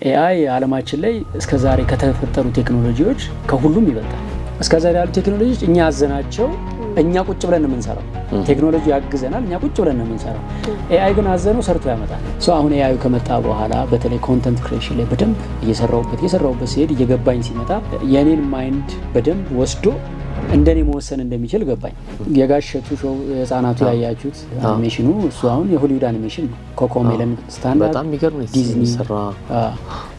AI ዓለማችን ላይ እስከዛሬ ከተፈጠሩ ቴክኖሎጂዎች ከሁሉም ይበልጣል። እስከዛሬ ያሉ ቴክኖሎጂዎች እኛ አዘናቸው እኛ ቁጭ ብለን እንሰራው ቴክኖሎጂ ያግዘናል እኛ ቁጭ ብለን እንሰራው AI ግን አዘነው ሰርቶ ያመጣል አሁን AI ከመጣ በኋላ በተለይ ኮንተንት ክሬሽን ላይ በደንብ እየሰራውበት ሲሄድ እየገባኝ ሲመጣ የኔን ማይንድ በደንብ ወስዶ እንደኔ መወሰን እንደሚችል ገባኝ የጋሸቱ ሾው የህፃናቱ ያያችሁት አኒሜሽኑ እሱ አሁን የሆሊውድ አኒሜሽን ነው ኮኮሜለን ስታንዳርድ በጣም የሚገርም ዲዝኒ ሰራ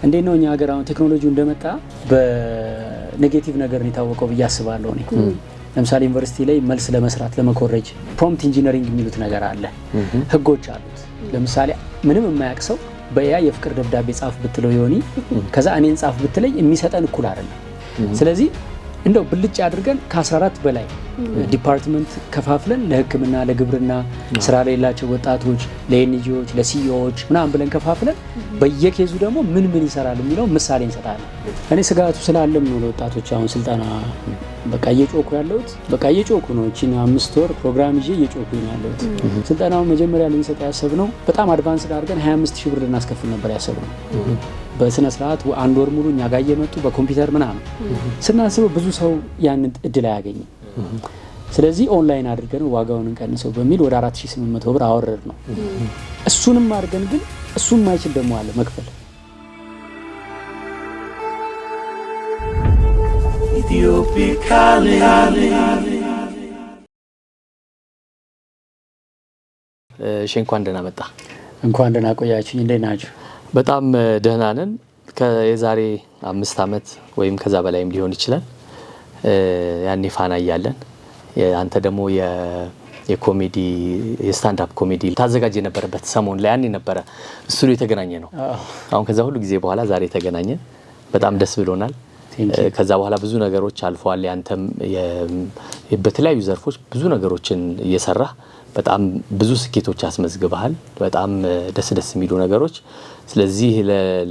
እንዴት ነው እኛ ሀገር አሁን ቴክኖሎጂው እንደመጣ በኔጌቲቭ ነገር ነው የታወቀው በያስባለሁ እኔ ለምሳሌ ዩኒቨርሲቲ ላይ መልስ ለመስራት ለመኮረጅ ፕሮምፕት ኢንጂነሪንግ የሚሉት ነገር አለ ህጎች አሉት ለምሳሌ ምንም የማያውቅ ሰው በAI የፍቅር ደብዳቤ ጻፍ ብትለው ይሆኒ ከዛ እኔን ጻፍ ብትለኝ የሚሰጠን እኩል አይደለም ስለዚህ እንደው ብልጭ አድርገን ከ14 በላይ ዲፓርትመንት ከፋፍለን ለህክምና ለግብርና ስራ ላይ ያላቸው ወጣቶች ለኤንጂኦዎች ለሲኢኦዎች ምናምን ብለን ከፋፍለን በየኬዙ ደግሞ ምን ይሰራል የሚለው ምሳሌ እንሰጣለን እኔ ስጋቱ ስላለም ነው ለወጣቶች አሁን ስልጣና በቃ እየጮኩ ነው እቺን 5 ወር ፕሮግራም ይዤ እየጮኩ ነው ያለሁት ስልጣናው መጀመሪያ ልንሰጥ ያሰብነው በጣም አድቫንስ አድርገን 25000 ብር ልናስከፍል ነበር ያሰብነው በስነ ስርዓት አንድ ወር ሙሉ እኛ ጋር እየመጡ በኮምፒውተር ምናምን ስናስበው ብዙ ሰው ያን እድል አያገኝም ስለዚህ ኦንላይን አድርገን ዋጋውን እንቀንሰው በሚል ወደ 4800 ብር አወረድ ነው እሱንም አድርገን ግን እሱም ማይችል ደግሞ አለ መክፈል እንኳን ደህና መጣ እንኳን ደህና ቆያችሁኝ እንዴት ናችሁ በጣም ደህና ነን ከዛሬ 5 አመት ወይም ከዛ በላይም ሊሆን ይችላል ያኔ ፋና ያያለን አንተ ደግሞ የኮሜዲ የስታንድ አፕ ኮሜዲ ታዘጋጅ የነበረበት ሰሞን ላይ ያኔ ነበር ስቱዲዮ የተገናኘ ነው አሁን ከዛ ሁሉ ጊዜ በኋላ ዛሬ ተገናኘ በጣም ደስ ብሎናል ከዛ በኋላ ብዙ ነገሮች አልፈዋል ያንተም በተለያዩ ዘርፎች ብዙ ነገሮችን እየሰራ በጣም ብዙ ስኬቶች አስመዝግበሃል በጣም ደስ የሚሉ ነገሮች ስለዚህ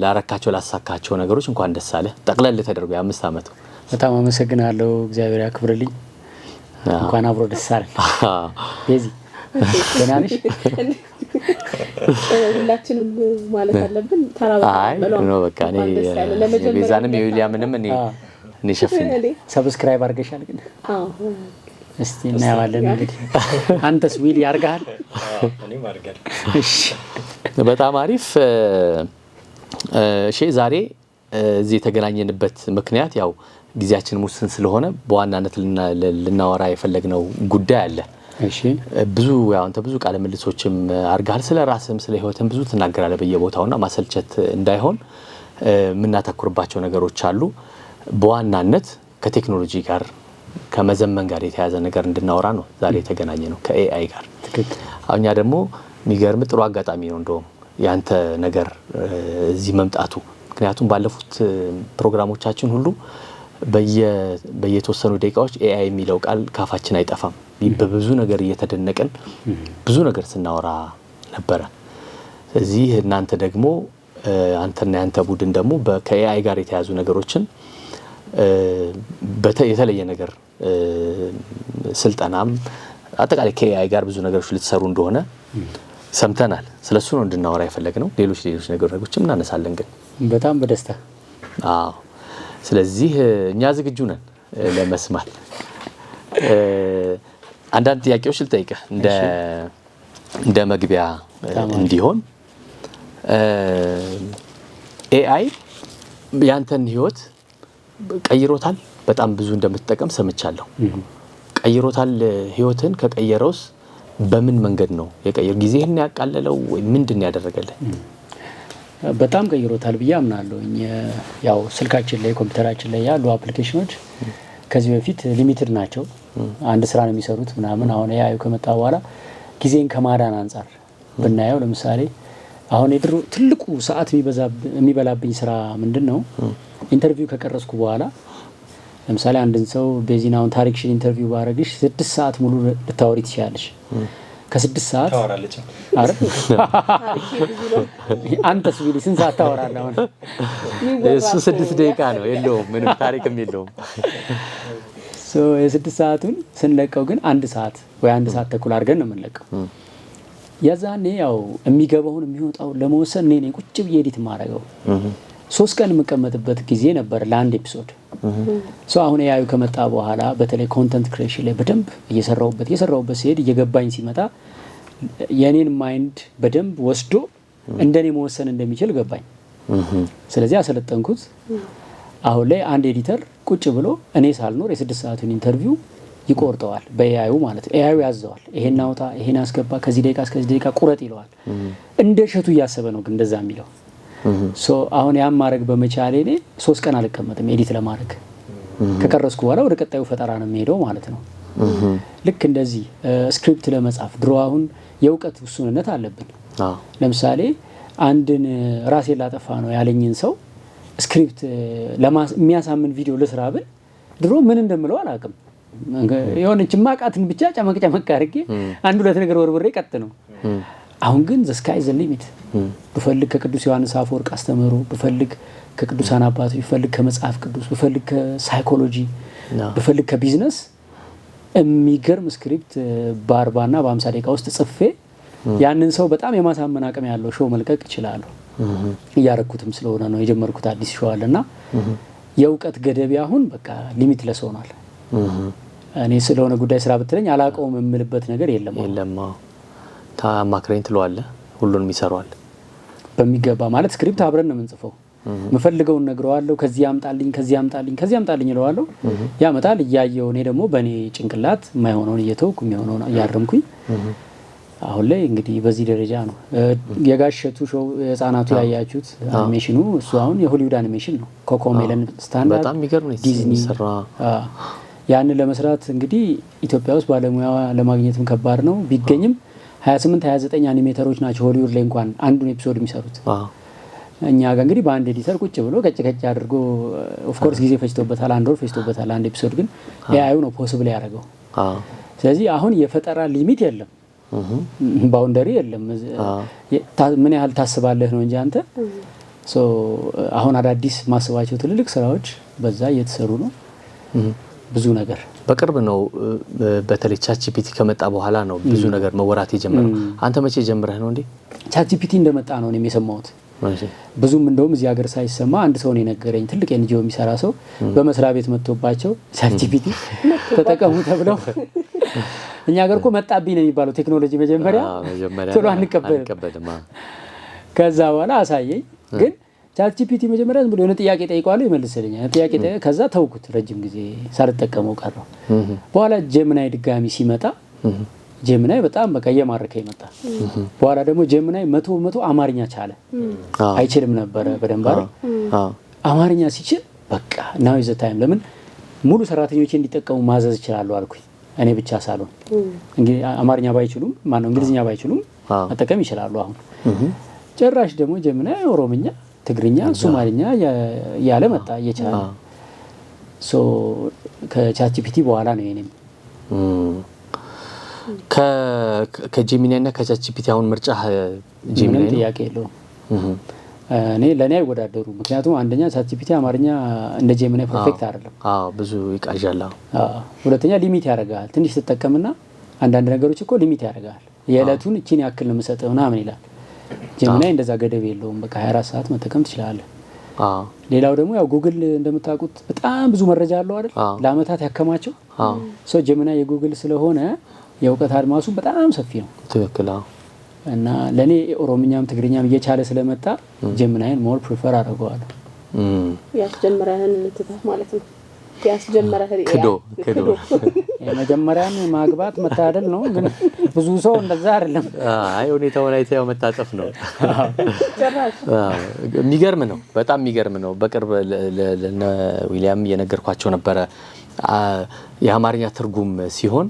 ላረካቸው ላሳካቸው ነገሮች እንኳን ደስ አለ ጠቅለል ተደርጎ የ5 አመቱ በጣም አመሰግናለሁ እግዚአብሔር ያክብርልኝ እንኳን አብሮ ደስ አለን ቤዚ ደናንሽ ሁላችንም ማለት አለብን ተራባ ነው በቃ እኔ ቤዛንም የዊሊያምንም እኔ ሸፍኝ ሰብስክራይብ አድርገሻል ግን እስቲ እናያለን እንግዲህ አንተስ ዊል ያርጋል እኔም አርጋል እሺ በጣም አሪፍ እሺ ዛሬ እዚህ የተገናኘንበት ምክንያት ያው ጊዜያችን ሙስን ስለሆነ በዋናነት ልናወራ የፈለግነው ጉዳይ አለ እሺ ብዙ ያው አንተ ብዙ ቃለ መልሶችም አርጋል ስለ ራስም ስለ ህይወትም ብዙ ተናገራለህ በየቦታውና ማሰልቸት እንዳይሆን ምናተኩርባቸው ነገሮች አሉ በዋናነት ከቴክኖሎጂ ጋር ከመዘመን ጋር የተያዘ ነገር እንድናወራ ነው ዛሬ የተገናኘ ነው ከAI ጋር አሁንኛ ደግሞ የሚገርም ጥሩ አጋጣሚ ነው እንደው ያንተ ነገር እዚህ መምጣቱ ምክንያቱም ባለፉት ፕሮግራሞቻችን ሁሉ በየተወሰኑ ደቂቃዎች AI የሚለው ቃል ካፋችን አይጠፋም በብዙ ነገር እየተደነቀን ብዙ ነገር ስናወራ ነበር ስለዚህ እናንተ ደግሞ አንተና ያንተ ቡድን ደግሞ ከAI ጋር የተያዙ ነገሮችን የተለየ ነገር ስልጣናም አጠቃላይ ከAI ጋር ብዙ ነገሮች ልትሰሩ እንደሆነ ሰምተናል ስለሱ ነው እንድናወራ የፈለግነው ሌሎች ነገሮችም እናነሳለን ግን በጣም በደስታ አዎ ስለዚህ እኛ ዝግጁ ነን ለመስማት አንዳንድ ጥያቄዎች ልጠይቅህ እንደ መግቢያ እንዲሆን AI ያንተን ህይወት ቀይሮታል በጣም ብዙ እንደምትጠቀም ሰምቻለሁ ቀይሮታል ህይወትን ከቀየረውስ በምን መንገድ ነው የቀየር ጊዜህን ያቃለለው ወይ ምንድን ያደረገልህ በጣም ቀይሮታል ብዬ አምናለሁ ያው ስልካችን ላይ ኮምፒውተራችን ላይ ያሉ አፕሊኬሽኖች ከዚህ በፊት ሊሚትድ ናቸው አንድ ስራ ነው የሚሰሩት ምናምን አሁን AI ከመጣ በኋላ ጊዜን ከማዳን አንፃር ብናየው ለምሳሌ አሁን የድሮ ትልቁ ሰዓት የሚበላብኝ ስራ ምንድነው ኢንተርቪው ከቀረስኩ በኋላ ለምሳሌ አንድን ሰው በዚህናውን ታሪክሽን ኢንተርቪው ባረግሽ 6 ሰዓት ሙሉ ልታወሪ ትችያለሽ ከ6 ሰዓት ታወራለች አረ አንተስ ቢሊ ስንት ሰዓት ታወራለህ አሁን እሱ 6 ደቂቃ ነው የለውም ምንም ታሪክም የለውም የ6 ሰዓቱን ስንለቀው ግን 1 ሰዓት ወይ 1 ሰዓት ተኩል አድርገን ነው የምንለቀው የዛኔ ያው የሚገባውን የሚወጣው ለመወሰን እኔ ቁጭ ብዬ ኤዲት ማረጋው 3 ቀን የምቀመጥበት ጊዜ ነበር ለአንድ ኤፒሶድ። አሁን ኤአዩ ከመጣ በኋላ በተለይ ኮንተንት ክሬሽን ላይ በደንብ እየሰራሁበት ሲሄድ እየገባኝ ሲመጣ የኔን ማይንድ በደንብ ወስዶ እንደኔ መወሰን እንደሚችል ገባኝ። ስለዚህ አሰለጠንኩት። አሁን ላይ አንድ ኤዲተር ቁጭ ብሎ እኔ ሳልኖር የ6 ሰዓቱን ኢንተርቪው ይቆርጠዋል በኤአዩ ማለት ነው። ኤአዩ ያዘዋል፣ ይሄን አውጣ፣ ይሄን አስገባ፣ ከዚህ ደቂቃ እስከዚህ ደቂቃ ቁረጥ ይለዋል። እንደ እሸቱ እያሰበ ነው ግን እንደዛ የሚለው። አሁን ያን ማድረግ በመቻሌ እኔ 3 ቀን አልቀመጥም ኤዲት ለማድረግ። ከቀረስኩ በኋላ ወደ ቀጣዩ ፈጠራ ነው የሚሄደው ማለት ነው። ልክ እንደዚህ ስክሪፕት ለመጻፍ ድሮ አሁን የእውቀት ውሱንነት አለብን። ለምሳሌ አንድን ራሴን ላጠፋ ነው ያለኝን ሰው ስክሪፕት የሚያሳምን ቪዲዮ ልስራ ብል ድሮ ምን እንደምለው አላውቅም። የሆነች ማቃትን ብቻ ጨመቅ አድርጌ አንድ ሁለት ነገር ወርብሬ ቀጥ ነው። አሁን ግን ዘ ስካይ ዘ ሊሚት። ብፈልግ ከቅዱስ ዮሐንስ አፈወርቅ አስተምህሮ፣ ብፈልግ ከቅዱሳን አባቶች፣ ብፈልግ ከመጽሐፍ ቅዱስ፣ ብፈልግ ከሳይኮሎጂ፣ ብፈልግ ከቢዝነስ የሚገርም ስክሪፕት በ40 እና በ50 ደቂቃ ውስጥ ጽፌ ያንን ሰው በጣም የማሳመን አቅም ያለው ሾው መልቀቅ ይችላል። እያረኩትም ስለሆነ ነው የጀመርኩት አዲስ ሾው አለና የእውቀት ገደቢ አሁን በቃ ሊሚትለስ ሆኗል። እኔ ስለሆነ ጉዳይ ስራ ብትለኝ አላውቀውም የምልበት ነገር የለም። ታማክረኝ ትለዋለህ፣ ሁሉንም ይሰራዋል በሚገባ ማለት ስክሪፕት አብረን ነው የምንጽፈው። የምፈልገውን ነግረዋለሁ፣ ከዚህ ያምጣልኝ እለዋለሁ። ያመጣል፣ እያየው እኔ ደግሞ በእኔ ጭንቅላት የማይሆነውን እየተውኩ የሚሆነውን እያረምኩኝ አሁን ላይ እንግዲህ በዚህ ደረጃ ነው። የጋሸቱ ሾው የህፃናቱ ያያችሁት አኒሜሽኑ እሱ አሁን የሆሊውድ አኒሜሽን ነው። ኮኮሜለን ስታንዳርድ በጣም የሚገርም ዲዝኒ ያንን ለመስራት እንግዲህ ኢትዮጵያ ውስጥ ባለሙያ ለማግኘትም ከባድ ነው። ቢገኝም 28-29 አኒሜተሮች ናቸው ሆሊውድ ላይ እንኳን አንዱን ኤፒሶድ የሚሰሩት። እኛ ጋር እንግዲህ በአንድ ኤዲተር ቁጭ ብሎ ቀጭ አድርጎ ኦፍ ኮርስ ጊዜ ፈጅቶበታል፣ 1 ወር ፈጅቶበታል አንድ ኤፒሶድ። ግን ኤአዩ ነው ፖሲብል ያደረገው። ስለዚህ አሁን የፈጠራ ሊሚት የለም፣ ባውንደሪ የለም። ምን ያህል ታስባለህ ነው እንጂ አንተ አሁን አዳዲስ ማስባቸው ትልልቅ ስራዎች በዛ እየተሰሩ ነው። ብዙ ነገር በቅርብ ነው። በተለይ ቻትጂፒቲ ከመጣ በኋላ ነው ብዙ ነገር መወራት የጀመረው። አንተ መቼ ጀምረህ ነው እንዴ? ቻትጂፒቲ እንደመጣ ነው እኔም የሰማሁት። ብዙም እንደውም እዚህ ሀገር ሳይሰማ አንድ ሰው ነው የነገረኝ። ትልቅ ኤንጂኦ የሚሰራ ሰው በመስሪያ ቤት መጥቶባቸው ቻትጂፒቲ ተጠቀሙ ተብለው እኛ ሀገር እኮ መጣብኝ ነው የሚባለው ቴክኖሎጂ መጀመሪያ ቶሎ አንቀበልም። ከዛ በኋላ አሳየኝ። ግን ቻትጂፒቲ መጀመሪያ ዝም ብሎ የሆነ ጥያቄ ጠይቀዋለሁ ይመልስልኛል። ጥያቄ ከዛ ተውኩት፣ ረጅም ጊዜ ሳልጠቀመው ቀረው። በኋላ ጀሚናይ ድጋሚ ሲመጣ ጀሚናይ በጣም በቃ እየማረከ ይመጣ። በኋላ ደግሞ ጀሚናይ 100% አማርኛ ቻለ። አይችልም ነበረ በደንብ አይደል? አማርኛ ሲችል በቃ ናው ኢዝ ዘ ታይም። ለምን ሙሉ ሰራተኞቼ እንዲጠቀሙ ማዘዝ ይችላል አልኩኝ። እኔ ብቻ ሳልሆን እንግዲህ አማርኛ ባይችሉም ማነው እንግሊዝኛ ባይችሉም መጠቀም ይችላሉ። አሁን ጭራሽ ደግሞ ጀሚናይ ኦሮምኛ፣ ትግርኛ፣ ሶማሊኛ ያለ መጣ እየቻለ ከቻትጂፒቲ በኋላ ነው የኔም ከጀሚናይ እና ከቻትጂፒቲ አሁን ምርጫ ጀሚናይ ነው። ጥያቄ የለውም። እኔ ለኔ አይወዳደሩ። ምክንያቱም አንደኛ ቻትጂፒቲ አማርኛ እንደ ጀሚናይ ፐርፌክት አይደለም። ብዙ ይቃዣል። ሁለተኛ ሊሚት ያደርጋል። ትንሽ ተጠቀምና አንዳንድ ነገሮች እኮ ሊሚት ያደርጋል። የዕለቱን እቺን ያክል ነው የምሰጠው ምናምን ይላል። ጀሚናይ እንደዛ ገደብ የለውም። በቃ 24 ሰዓት መጠቀም ትችላለህ። ሌላው ደግሞ ያው ጉግል እንደምታውቁት በጣም ብዙ መረጃ አለው አይደል? ለአመታት ያከማቸው ጀሚናይ የጉግል ስለሆነ የእውቀት አድማሱ በጣም ሰፊ ነው። ትክክል። እና ለኔ ኦሮምኛም ትግርኛም እየቻለ ስለመጣ ጀሚናይን ሞር ፕሪፈር አደርገዋለሁ። ያስጀመረህን እንትተህ ማለት ነው። ያስጀመረህ ክዶ የመጀመሪያን ማግባት መታደል ነው። ግን ብዙ ሰው እንደዛ አይደለም። አይ ሁኔታውን አይተው መታጠፍ ነው። የሚገርም ነው፣ በጣም የሚገርም ነው። በቅርብ ለነ ዊሊያም እየነገርኳቸው ነበረ። የአማርኛ ትርጉም ሲሆን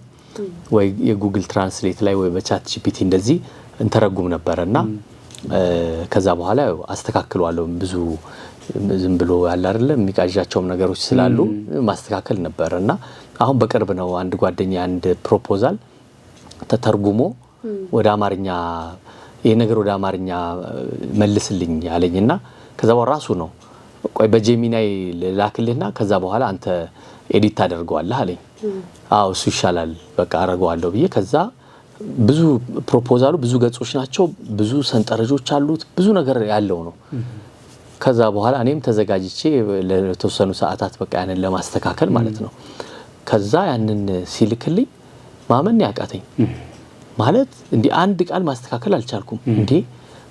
ወይ የጉግል ትራንስሌት ላይ ወይ በቻትጂፒቲ እንደዚህ እንተረጉም ነበርና ከዛ በኋላ አስተካክለዋለሁ። ብዙ ዝም ብሎ ያለ አይደለም የሚቃዣቸውም ነገሮች ስላሉ ማስተካከል ነበርና አሁን በቅርብ ነው አንድ ጓደኛ አንድ ፕሮፖዛል ተተርጉሞ ወደ አማርኛ ይሄ ነገር ወደ አማርኛ መልስልኝ ያለኝና ከዛ በኋላ ራሱ ነው ቆይ በጀሚናይ ላክልህና ከዛ በኋላ አንተ ኤዲት ታደርገዋለህ አለኝ። እሱ ይሻላል በቃ አረጋዋለሁ ብዬ ከዛ ብዙ ፕሮፖዛሉ ብዙ ገጾች ናቸው፣ ብዙ ሰንጠረዦች አሉት፣ ብዙ ነገር ያለው ነው። ከዛ በኋላ እኔም ተዘጋጅቼ ለተወሰኑ ሰዓታት በቃ ያንን ለማስተካከል ማለት ነው። ከዛ ያንን ሲልክልኝ ማመን ያቃተኝ ማለት እንዴ አንድ ቃል ማስተካከል አልቻልኩም እንዴ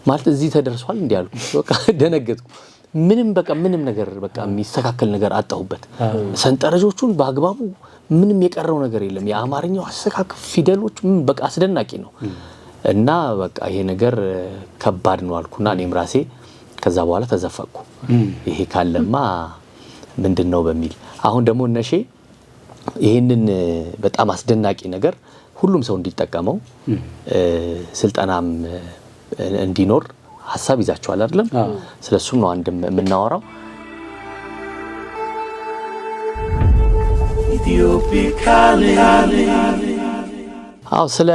ማለት እዚህ ተደርሷል እንዴ አልኩ። በቃ ደነገጥኩ። ምንም ነገር በቃ የሚስተካከል ነገር አጣሁበት። ሰንጠረዦቹን በአግባቡ ምንም የቀረው ነገር የለም። የአማርኛው አስተካከል ፊደሎች በቃ አስደናቂ ነው። እና በቃ ይሄ ነገር ከባድ ነው አልኩና እኔም ራሴ ከዛ በኋላ ተዘፈቅኩ። ይሄ ካለማ ምንድነው በሚል አሁን ደግሞ እነሺ ይሄንን በጣም አስደናቂ ነገር ሁሉም ሰው እንዲጠቀመው ስልጠናም እንዲኖር ሐሳብ ይዛችኋል አይደለም? ስለሱም ነው አንድም የምናወራው። ስለ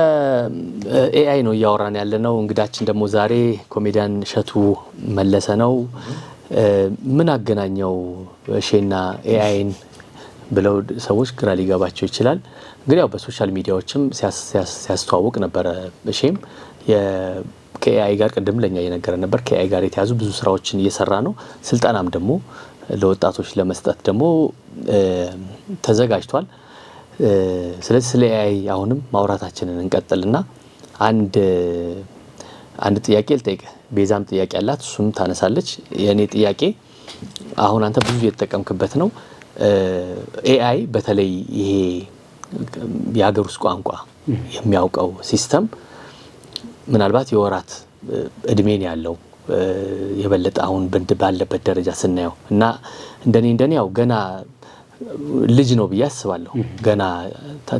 ኤአይ ነው እያወራን ያለነው። እንግዳችን ደግሞ ዛሬ ኮሜዲያን እሸቱ መለሰ ነው። ምን አገናኘው ሼና ኤአይን ብለው ሰዎች ግራ ሊገባቸው ይችላል። እንግዲህ ያው በሶሻል ሚዲያዎችም ሲያስተዋውቅ ነበር። ሼም ከኤአይ ጋር ቅድም ለኛ እየነገረን ነበር። ከኤአይ ጋር የተያዙ ብዙ ስራዎችን እየሰራ ነው። ስልጠናም ደግሞ ለወጣቶች ለመስጠት ደግሞ ተዘጋጅቷል። ስለዚህ ስለ ኤአይ አሁንም ማውራታችንን እንቀጥልና አንድ ጥያቄ ልጠይቅ። ቤዛም ጥያቄ አላት፣ እሱም ታነሳለች። የኔ ጥያቄ አሁን አንተ ብዙ እየተጠቀምክበት ነው። ኤአይ በተለይ ይሄ የሀገር ውስጥ ቋንቋ የሚያውቀው ሲስተም ምናልባት የወራት እድሜን ያለው የበለጠ አሁን ባለበት ደረጃ ስናየው እና እንደኔ ያው ገና ልጅ ነው ብዬ አስባለሁ። ገና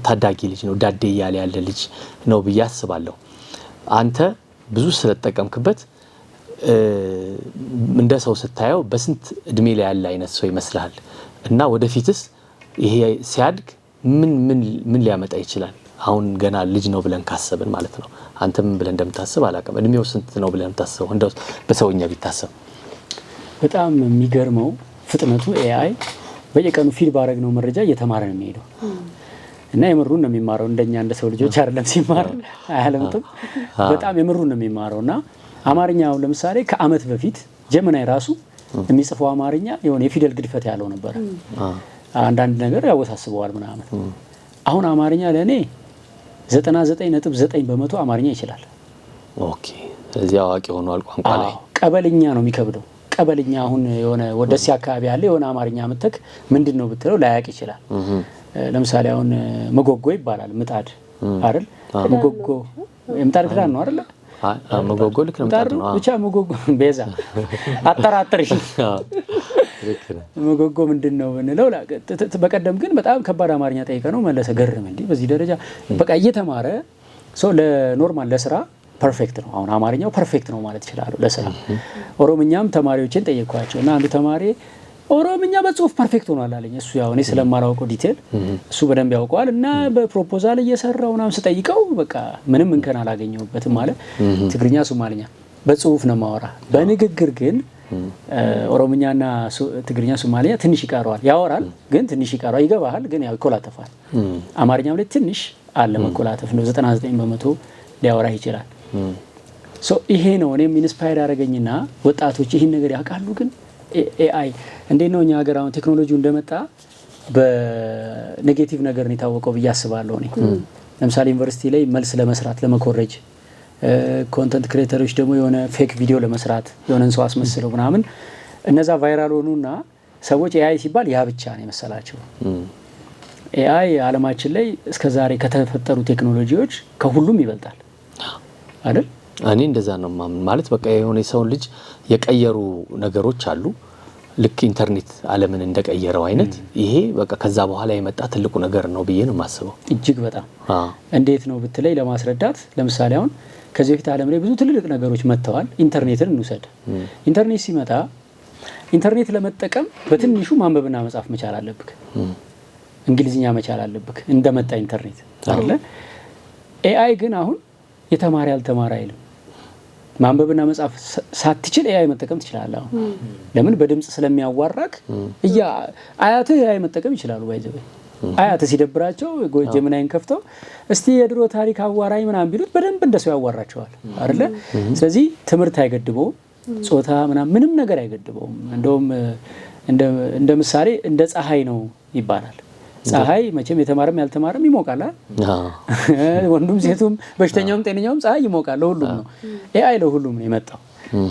ታዳጊ ልጅ ነው፣ ዳዴ እያለ ያለ ልጅ ነው ብዬ አስባለሁ። አንተ ብዙ ስለተጠቀምክበት እንደ ሰው ስታየው በስንት እድሜ ላይ ያለ አይነት ሰው ይመስላል? እና ወደፊትስ ይሄ ሲያድግ ምን ሊያመጣ ይችላል? አሁን ገና ልጅ ነው ብለን ካሰብን ማለት ነው። አንተ ምን ብለን እንደምታስብ አላውቅም። እድሜው ስንት ነው ብለን የምታስበው እንደው በሰውኛ ቢታሰብ? በጣም የሚገርመው ፍጥነቱ ኤአይ በየቀኑ ፊድ ባረግነው መረጃ እየተማረ ነው የሚሄደው እና የምሩን ነው የሚማረው። እንደኛ እንደ ሰው ልጆች አይደለም ሲማር አያለምጥም። በጣም የምሩን ነው የሚማረው። እና አማርኛው ለምሳሌ ከአመት በፊት ጀመናይ ራሱ የሚጽፈው አማርኛ የሆነ የፊደል ግድፈት ያለው ነበር። አንዳንድ ነገር ያወሳስበዋል ምናምን። አሁን አማርኛ ለኔ 99.9% አማርኛ ይችላል። ኦኬ፣ እዚህ አዋቂ ሆኗል ቋንቋ ላይ። ቀበልኛ ነው የሚከብደው። ቀበልኛ አሁን የሆነ ወደዚህ አካባቢ ያለ የሆነ አማርኛ ምትክ ምንድነው ብትለው ላያቅ ይችላል። ለምሳሌ አሁን መጎጎ ይባላል። ምጣድ አይደል? መጎጎ የምጣድ ክዳን ነው አይደል? መጎጎ ልክ ነው ምጣድ ነው። ብቻ መጎጎ ቤዛ አጠራጥርሽ። መጎጎ ምንድነው ብንለው በቀደም ግን በጣም ከባድ አማርኛ ጠይቀ ነው መለሰ። ገርም እንዴ በዚህ ደረጃ በቃ እየተማረ ሰው ለኖርማል ለስራ ፐርፌክት ነው። አሁን አማርኛው ፐርፌክት ነው ማለት ይችላል ለስራ። ኦሮምኛም ተማሪዎችን ጠየቅኳቸው እና አንዱ ተማሪ ኦሮምኛ በጽሁፍ ፐርፌክት ሆኗል አለኝ። እሱ ያው እኔ ስለማላውቀው ዲቴል እሱ በደንብ ያውቀዋል እና በፕሮፖዛል እየሰራው ምናምን ስጠይቀው በቃ ምንም እንከን አላገኘሁበትም ማለት። ትግርኛ፣ ሶማሊኛ በጽሁፍ ነው ማወራ። በንግግር ግን ኦሮምኛና ትግርኛ፣ ሶማሊኛ ትንሽ ይቀረዋል። ያወራል ግን ትንሽ ይቀረዋል። ይገባሃል ግን ያው ይኮላተፋል። አማርኛም ላይ ትንሽ አለ መኮላተፍ ነው። 99% ሊያወራ ይችላል። ይሄ ነው እኔም ኢንስፓየር ያደረገኝና ወጣቶች ይህን ነገር ያውቃሉ። ግን ኤአይ እንዴት ነው እኛ ሀገር አሁን ቴክኖሎጂው እንደመጣ በኔጌቲቭ ነገር ነው የታወቀው ብዬ አስባለሁ። እኔ ለምሳሌ ዩኒቨርሲቲ ላይ መልስ ለመስራት ለመኮረጅ፣ ኮንተንት ክሬተሮች ደግሞ የሆነ ፌክ ቪዲዮ ለመስራት የሆነን ሰው አስመስለው ምናምን እነዛ ቫይራል ሆኑና ሰዎች ኤአይ ሲባል ያ ብቻ ነው የመሰላቸው። ኤአይ ዓለማችን ላይ እስከዛሬ ከተፈጠሩ ቴክኖሎጂዎች ከሁሉም ይበልጣል አይደል? እኔ እንደዛ ነው ማለት በቃ የሆነ ሰው ልጅ የቀየሩ ነገሮች አሉ። ልክ ኢንተርኔት ዓለምን እንደቀየረው አይነት ይሄ በቃ ከዛ በኋላ የመጣ ትልቁ ነገር ነው ብዬ ነው የማስበው። እጅግ በጣም እንዴት ነው ብትለይ ለማስረዳት ለምሳሌ አሁን ከዚህ በፊት ዓለም ላይ ብዙ ትልልቅ ነገሮች መጥተዋል። ኢንተርኔትን እንውሰድ። ኢንተርኔት ሲመጣ ኢንተርኔት ለመጠቀም በትንሹ ማንበብና መጻፍ መቻል አለብክ። እንግሊዝኛ መቻል አለብክ እንደመጣ ኢንተርኔት አይደለ? ኤአይ ግን አሁን የተማረ ያልተማረ አይልም። ማንበብና መጻፍ ሳትችል ኤአይ መጠቀም ትችላለህ። አሁን ለምን? በድምጽ ስለሚያዋራክ አያትህ ኤአይ መጠቀም ይችላሉ። ባይዘው አያትህ ሲደብራቸው ጀሚናይን ከፍተው እስቲ የድሮ ታሪክ አዋራኝ ምናምን ቢሉት በደንብ እንደሰው ያዋራቸዋል አይደለ? ስለዚህ ትምህርት አይገድበው፣ ጾታ ምንም ነገር አይገድበውም። እንደውም እንደ ምሳሌ እንደ ፀሐይ ነው ይባላል። ፀሐይ መቼም የተማረም ያልተማረም ይሞቃል። ወንዱም ሴቱም በሽተኛውም ጤነኛውም ፀሐይ ይሞቃል። ለሁሉም ነው። ኤአይ ለሁሉም ነው የመጣው።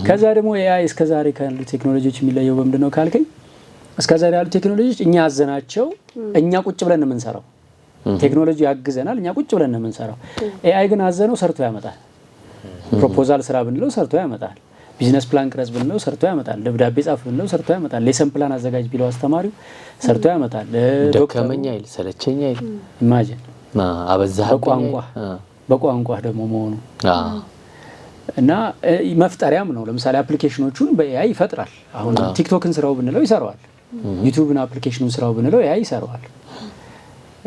ከዛ ደግሞ ኤአይ እስከዛሬ ካሉ ቴክኖሎጂዎች የሚለየው በምንድን ነው ካልከኝ፣ እስከዛሬ ያሉ ቴክኖሎጂዎች እኛ ያዘናቸው እኛ ቁጭ ብለን ነው የምንሰራው። ቴክኖሎጂ ያግዘናል፣ እኛ ቁጭ ብለን ነው የምንሰራው። ኤአይ ግን አዘነው ሰርቶ ያመጣል። ፕሮፖዛል ስራ ብንለው ሰርቶ ያመጣል። ቢዝነስ ፕላን ቅረጽ ብንለው ሰርቶ ያመጣል። ደብዳቤ ጻፍ ብንለው ሰርቶ ያመጣል። ሌሰን ፕላን አዘጋጅ ቢለው አስተማሪው ሰርቶ ያመጣል። ደከመኛ ይል ሰለቸኛ ይል ኢማጂን አበዛህ በቋንቋ ደግሞ መሆኑ እና መፍጠሪያም ነው። ለምሳሌ አፕሊኬሽኖቹን በኤአይ ይፈጥራል። አሁን ቲክቶክን ስራው ብንለው ይሰራዋል። ዩቲዩብን አፕሊኬሽኑን ስራው ብንለው ኤአይ ይሰራዋል።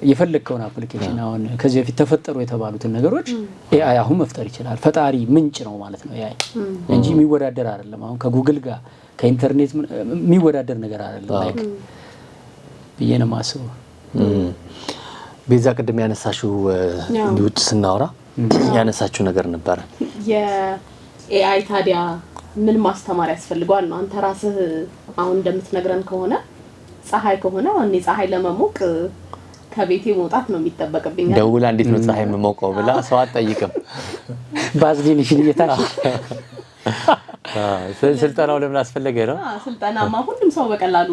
የፈለግከውን አፕሊኬሽን አሁን ከዚህ በፊት ተፈጠሩ የተባሉትን ነገሮች ኤአይ አሁን መፍጠር ይችላል። ፈጣሪ ምንጭ ነው ማለት ነው ኤአይ እንጂ የሚወዳደር አይደለም። አሁን ከጉግል ጋር ከኢንተርኔት የሚወዳደር ነገር አይደለም ላይክ ብዬ ነው የማስበው። ቤዛ ቅድም ያነሳሽው ውጭ ስናወራ ያነሳችው ነገር ነበረ። የኤአይ ታዲያ ምን ማስተማር ያስፈልገዋል ነው? አንተ ራስህ አሁን እንደምትነግረን ከሆነ ፀሐይ ከሆነ እኔ ፀሐይ ለመሞቅ ከቤቴ መውጣት ነው የሚጠበቅብኝ። ደውላ እንዴት ነው ፀሐይ የምሞቀው ብላ ሰው አትጠይቅም። ባዝሊን ይሽልየታል። ስልጠናው ለምን አስፈለገ ነው? ስልጠናማ ሁሉም ሰው በቀላሉ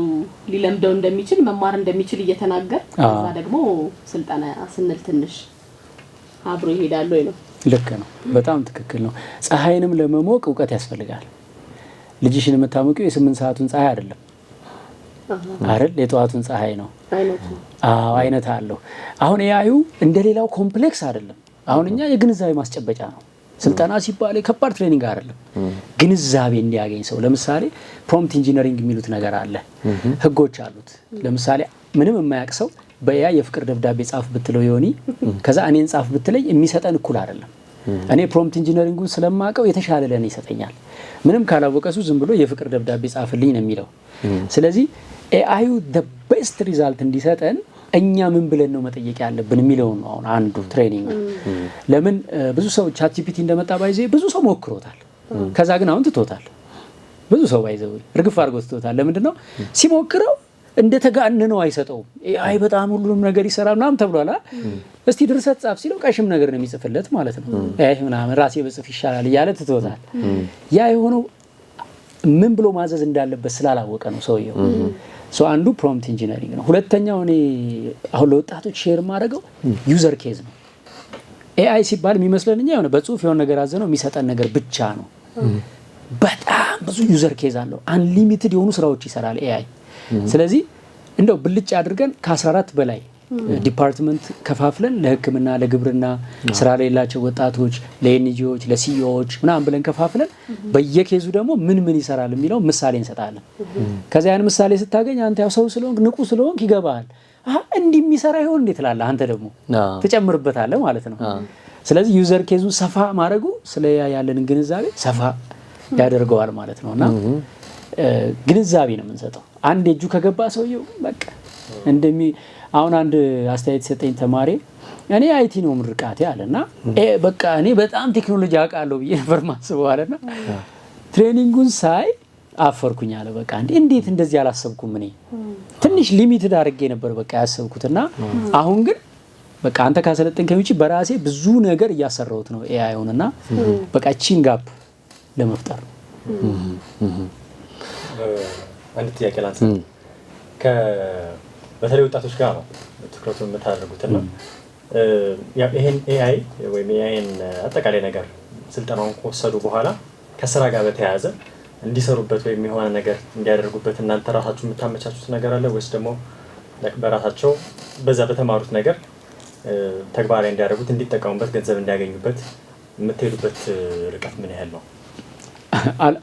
ሊለምደው እንደሚችል መማር እንደሚችል እየተናገር ከዛ ደግሞ ስልጠና ስንል ትንሽ አብሮ ይሄዳል ወይ ነው? ልክ ነው። በጣም ትክክል ነው። ፀሐይንም ለመሞቅ እውቀት ያስፈልጋል። ልጅሽን የምታሞቂው የ8 ሰዓቱን ፀሐይ አይደለም አይደል? የጠዋቱን ፀሐይ ነው። አይነት አለው። አሁን ኤአዩ እንደሌላው ኮምፕሌክስ አይደለም። አሁን እኛ የግንዛቤ ማስጨበጫ ነው። ስልጠና ሲባል ከባድ ትሬኒንግ አይደለም። ግንዛቤ እንዲያገኝ ሰው ለምሳሌ ፕሮምፕት ኢንጂነሪንግ የሚሉት ነገር አለ። ህጎች አሉት። ለምሳሌ ምንም የማያውቅ ሰው በኤአይ የፍቅር ደብዳቤ ጻፍ ብትለው ይሆኒ ከዛ እኔን ጻፍ ብትለኝ የሚሰጠን እኩል አይደለም። እኔ ፕሮምፕት ኢንጂነሪንጉን ስለማውቀው የተሻለ ለኔ ይሰጠኛል። ምንም ካላወቀሱ ዝም ብሎ የፍቅር ደብዳቤ ጻፍልኝ ነው የሚለው። ስለዚህ ኤአዩ the best result እንዲሰጠን እኛ ምን ብለን ነው መጠየቅ ያለብን የሚለው ነው አሁን አንዱ ትሬኒንግ። ለምን ብዙ ሰው ቻትጂፒቲ እንደመጣ ባይዘ ብዙ ሰው ሞክሮታል። ከዛ ግን አሁን ትቶታል። ብዙ ሰው ባይዘው ርግፍ አድርጎ ትቶታል። ለምንድን ነው ሲሞክረው እንደተጋነነው አይሰጠውም። ኤአይ በጣም ሁሉም ነገር ይሰራል ምናምን ተብሏል። እስቲ ድርሰት ጻፍ ሲለው ቀሽም ነገር ነው የሚጽፍለት ማለት ነው። ኤአይ ምናምን ራሴ በጽፍ ይሻላል እያለ ትቶታል። ያ የሆነው ምን ብሎ ማዘዝ እንዳለበት ስላላወቀ ነው ሰውየው። አንዱ ፕሮምፕት ኢንጂነሪንግ ነው። ሁለተኛው እኔ አሁን ለወጣቶች ሼር ማድረገው ዩዘር ኬዝ ነው። ኤአይ ሲባል የሚመስለን እኛ የሆነ በጽሁፍ የሆነ ነገር አዘነው የሚሰጠን ነገር ብቻ ነው። በጣም ብዙ ዩዘር ኬዝ አለው። አንሊሚትድ የሆኑ ስራዎች ይሰራል ኤአይ። ስለዚህ እንደው ብልጭ አድርገን ከ14 በላይ ዲፓርትመንት ከፋፍለን ለሕክምና፣ ለግብርና፣ ስራ ላይ ያላቸው ወጣቶች፣ ለኤንጂኦዎች፣ ለሲኢኦዎች ምናምን ብለን ከፋፍለን በየኬዙ ደግሞ ምን ይሰራል የሚለው ምሳሌ እንሰጣለን። ከዛ ያን ምሳሌ ስታገኝ አንተ ያው ሰው ስለሆንክ ንቁ ስለሆንክ ይገባሃል። እንዲህ የሚሰራ ይሆን እንዴት ትላለህ። አንተ ደግሞ ትጨምርበታለህ ማለት ነው። ስለዚህ ዩዘር ኬዙ ሰፋ ማድረጉ ስለ ያለንን ግንዛቤ ሰፋ ያደርገዋል ማለት ነውና ግንዛቤ ነው የምንሰጠው። አንድ እጁ ከገባ ሰውየው በቃ አሁን አንድ አስተያየት ሰጠኝ ተማሪ እኔ አይቲ ነው ምርቃቴ አለና በቃ እኔ በጣም ቴክኖሎጂ አውቃለሁ ብዬ ነበር ማስበው አለና ትሬኒንጉን ሳይ አፈርኩኝ አለ። በቃ እንዴት እንደዚህ አላሰብኩም። እኔ ትንሽ ሊሚትድ አድርጌ ነበር በቃ ያሰብኩትና አሁን ግን በቃ አንተ ካሰለጠንከኝ ውጪ በራሴ ብዙ ነገር እያሰራሁት ነው ኤአይውንና በቃ ቺን ጋፕ ለመፍጠር ነው። አንድ ጥያቄ ላንሳ። በተለይ ወጣቶች ጋር ነው ትኩረቱን የምታደርጉትና ይሄን ኤአይ ወይም ኤአይን አጠቃላይ ነገር ስልጠናውን ከወሰዱ በኋላ ከስራ ጋር በተያያዘ እንዲሰሩበት ወይም የሆነ ነገር እንዲያደርጉበት እናንተ ራሳችሁ የምታመቻቹት ነገር አለ ወይስ ደግሞ በራሳቸው በዛ በተማሩት ነገር ተግባራዊ እንዲያደርጉት እንዲጠቀሙበት ገንዘብ እንዲያገኙበት የምትሄዱበት ርቀት ምን ያህል ነው?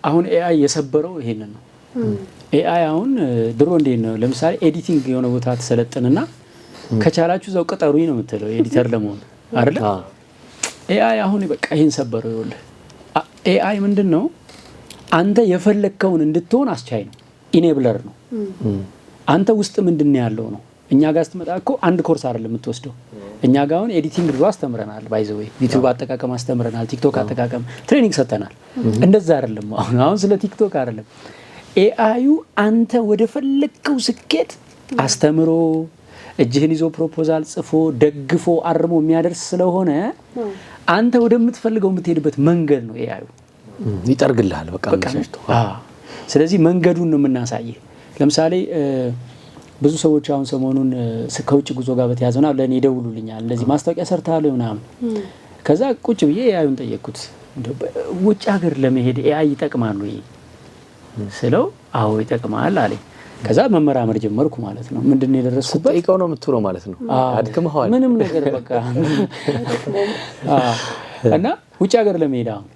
አሁን ኤአይ የሰበረው ይሄንን ነው። ኤአይ አሁን ድሮ እንዴት ነው ለምሳሌ ኤዲቲንግ የሆነ ቦታ ተሰለጥንና ከቻላችሁ ዘው ቅጠሩኝ ነው የምትለው ኤዲተር ለመሆን አይደል? ኤአይ አሁን በቃ ይሄን ሰበረው። ይኸውልህ ኤአይ ምንድነው አንተ የፈለከውን እንድትሆን አስቻይ ነው። ኢኔብለር ነው። አንተ ውስጥ ምንድነው ያለው ነው እኛ ጋር ስትመጣ እኮ አንድ ኮርስ አይደለም የምትወስደው። እኛ ጋር አሁን ኤዲቲንግ ድሮ አስተምረናል፣ ባይ ዘ ዌይ ዩቲዩብ አጠቃቀም አስተምረናል፣ ቲክቶክ አጠቃቀም ትሬኒንግ ሰጥተናል። እንደዛ አይደለም አሁን ስለ ቲክቶክ አይደለም። ኤአዩ አንተ ወደ ፈለግከው ስኬት አስተምሮ እጅህን ይዞ ፕሮፖዛል ጽፎ ደግፎ አርሞ የሚያደርስ ስለሆነ አንተ ወደምትፈልገው የምትሄድበት መንገድ ነው ኤአዩ ይጠርግልሃል። በቃ ስለዚህ መንገዱን ነው የምናሳይህ። ለምሳሌ ብዙ ሰዎች አሁን ሰሞኑን ከውጭ ጉዞ ጋር በተያያዘ ምናምን ለእኔ ይደውሉልኛል፣ እንደዚህ ማስታወቂያ ሰርተሃል ምናምን። ከዛ ቁጭ ብዬ ኤአዩን ጠየቅኩት፣ ውጭ ሀገር ለመሄድ ኤአይ ይጠቅማል ወይ ስለው አዎ ይጠቅማል አለኝ። ከዛ መመራመር ጀመርኩ ማለት ነው። ምንድነው የደረስኩበት? ጠይቀው ነው የምትውለው ማለት ነው። አድክመዋል ምንም ነገር በቃ እና ውጭ ሀገር ለመሄድ አሁን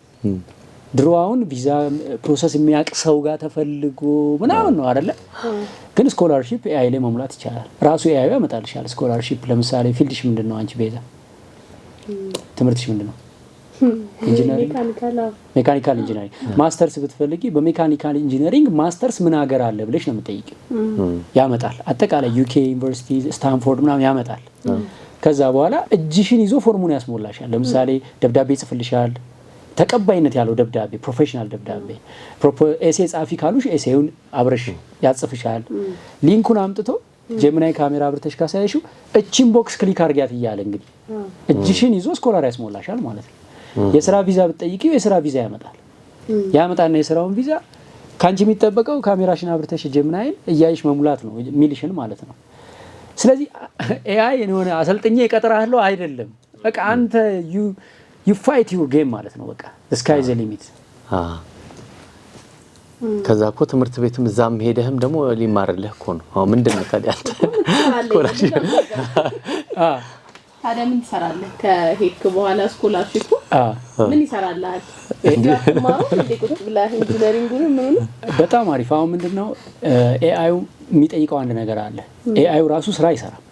ድሮ አሁን ቪዛ ፕሮሰስ የሚያውቅ ሰው ጋር ተፈልጎ ምናምን ነው አይደለ? ግን ስኮላርሺፕ ኤአይ ላይ መሙላት ይቻላል። ራሱ ኤአይ ያመጣልሻል ስኮላርሺፕ። ለምሳሌ ፊልድሽ ምንድነው አንቺ ቤዛ? ትምህርትሽ ምንድነው? ኢንጂነሪንግ፣ ሜካኒካል ኢንጂነሪንግ። ማስተርስ ብትፈልጊ በሜካኒካል ኢንጂነሪንግ ማስተርስ ምን ሀገር አለ ብለሽ ነው የምትጠይቂው። ያመጣል። አጠቃላይ ዩኬ ዩኒቨርሲቲ፣ ስታንፎርድ ምናምን ያመጣል። ከዛ በኋላ እጅሽን ይዞ ፎርሙን ያስሞላሻል። ለምሳሌ ደብዳቤ ይጽፍልሻል፣ ተቀባይነት ያለው ደብዳቤ፣ ፕሮፌሽናል ደብዳቤ። ኤሴ ጻፊ ካሉሽ ኤሴውን አብረሽ ያጽፍሻል። ሊንኩን አምጥቶ ጀሚናይ ካሜራ አብርተሽ ካሳየሽው እቺን ቦክስ ክሊክ አድርጊያት እያለ እንግዲህ እጅሽን ይዞ ስኮላር ያስሞላሻል ማለት ነው። የስራ ቪዛ ብትጠይቂው የስራ ቪዛ ያመጣል። ያመጣና የስራውን ቪዛ ካንቺ የሚጠበቀው ካሜራሽን አብርተሽ ጀሚናይን እያይሽ መሙላት ነው ሚሊሽን ማለት ነው። ስለዚህ ኤአይ የሆነ አሰልጥኜ እቀጥራለሁ አይደለም። በቃ አንተ you fight your game ማለት ነው። በቃ the sky is the limit። ከዛ እኮ ትምህርት ቤትም እዛም ሄደህም ደግሞ ሊማርልህ እኮ ነው። አሁን ምንድነው ታዲያ አንተ ታዲያ ምን ትሰራለህ ከሄድክ በኋላ? ስኮላርሺፑ ምን ይሰራልሃል? በጣም አሪፍ። አሁን ምንድነው ኤአዩ የሚጠይቀው አንድ ነገር አለ። ኤአዩ ራሱ ስራ አይሰራም።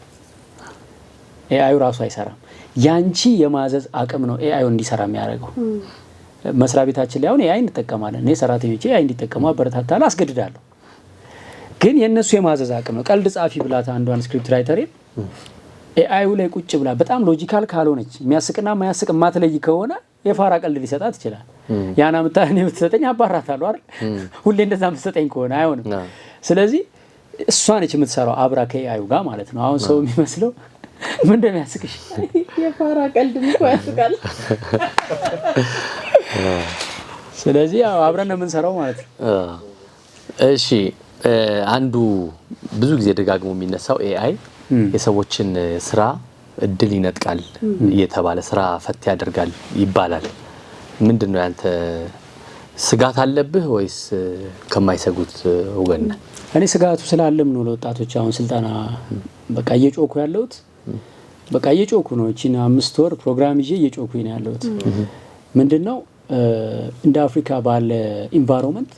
ኤአዩ ራሱ አይሰራም። ያንቺ የማዘዝ አቅም ነው ኤአዩ እንዲሰራ የሚያደርገው። መስሪያ ቤታችን ላይ አሁን ኤአይ እንጠቀማለን። እኔ ሰራተኞቼ ኤአይ እንዲጠቀሙ አበረታታለሁ፣ አስገድዳለሁ። ግን የነሱ የማዘዝ አቅም ነው። ቀልድ ጻፊ ብላት አንዷን ስክሪፕት ራይተሬን ኤአዩ ላይ ቁጭ ብላ በጣም ሎጂካል ካልሆነች የሚያስቅና የማያስቅ ማትለይ ከሆነ የፋራ ቀልድ ሊሰጣት ይችላል። ያና ምታኔ ብትሰጠኝ አባራታለሁ አይደል? ሁሌ እንደዛ ምትሰጠኝ ከሆነ አይሆንም። ስለዚህ እሷ ነች የምትሰራው አብራ ከኤአዩ ጋር ማለት ነው። አሁን ሰው የሚመስለው ምን እንደሚያስቅሽ የፋራ ቀልድ ምን ያስቃል? ስለዚህ አብረን ነው የምንሰራው ማለት ነው። እሺ፣ አንዱ ብዙ ጊዜ ደጋግሞ የሚነሳው ኤአይ የሰዎችን ስራ እድል ይነጥቃል እየተባለ ስራ ፈት ያደርጋል ይባላል። ምንድነው ያንተ ስጋት አለብህ ወይስ ከማይሰጉት ወገን? እኔ ስጋቱ ስላለም ነው ለወጣቶች አሁን ስልጠና በቃ እየጮኩ ያለሁት። በቃ እየጮኩ ነው። እቺን 5 ወር ፕሮግራም ይዤ እየጮኩኝ ነው ያለሁት። ምንድነው እንደ አፍሪካ ባለ ኢንቫይሮንመንት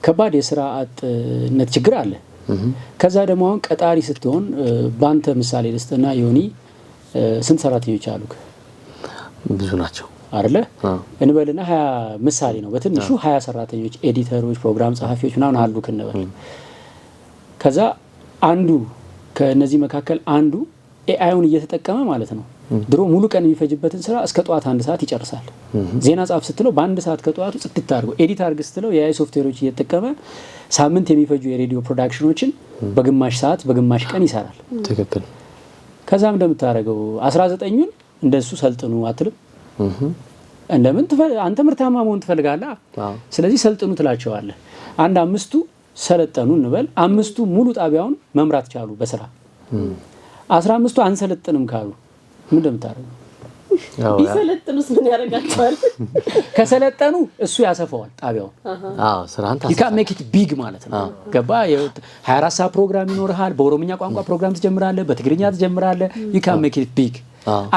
ከባድ የስራ አጥነት ችግር አለ። ከዛ ደግሞ አሁን ቀጣሪ ስትሆን ባንተ ምሳሌ ልስጥና ዮኒ ስንት ሰራተኞች አሉ? ብዙ ናቸው አይደለ? እንበልና 20 ምሳሌ ነው በትንሹ 20 ሰራተኞች፣ ኤዲተሮች፣ ፕሮግራም ጸሐፊዎች ምናምን አሉ ከነበል። ከዛ አንዱ ከነዚህ መካከል አንዱ ኤአይውን እየተጠቀመ ማለት ነው። ድሮ ሙሉ ቀን የሚፈጅበትን ስራ እስከ ጠዋት 1 ሰዓት ይጨርሳል። ዜና ጻፍ ስትለው በ1 ሰዓት ከጠዋቱ ጽድት አድርጎ ኤዲት አድርግ ስትለው የኤአይ ሶፍትዌሮች እየተጠቀመ ሳምንት የሚፈጁ የሬዲዮ ፕሮዳክሽኖችን በግማሽ ሰዓት በግማሽ ቀን ይሰራል። ትክክል። ከዛም እንደምታደርገው 19ኙን እንደሱ ሰልጥኑ አትልም? እንደምን አንተ ምርታማ መሆን ትፈልጋለህ። ስለዚህ ሰልጥኑ ትላቸዋለህ። አንድ 5ቱ ሰለጠኑ እንበል። 5ቱ ሙሉ ጣቢያውን መምራት ቻሉ በስራ 15ቱ አንሰለጥንም ካሉ ምን እንደምታደርገው? ቢሰለጥኑስ ምን ያደርጋቸዋል? ከሰለጠኑ እሱ ያሰፋዋል ጣቢያውን። ስራን you can make it big ማለት ነው። ገባ? 24 ሰዓት ፕሮግራም ይኖርሃል። በኦሮምኛ ቋንቋ ፕሮግራም ትጀምራለህ፣ በትግርኛ ትጀምራለህ። you can make it big።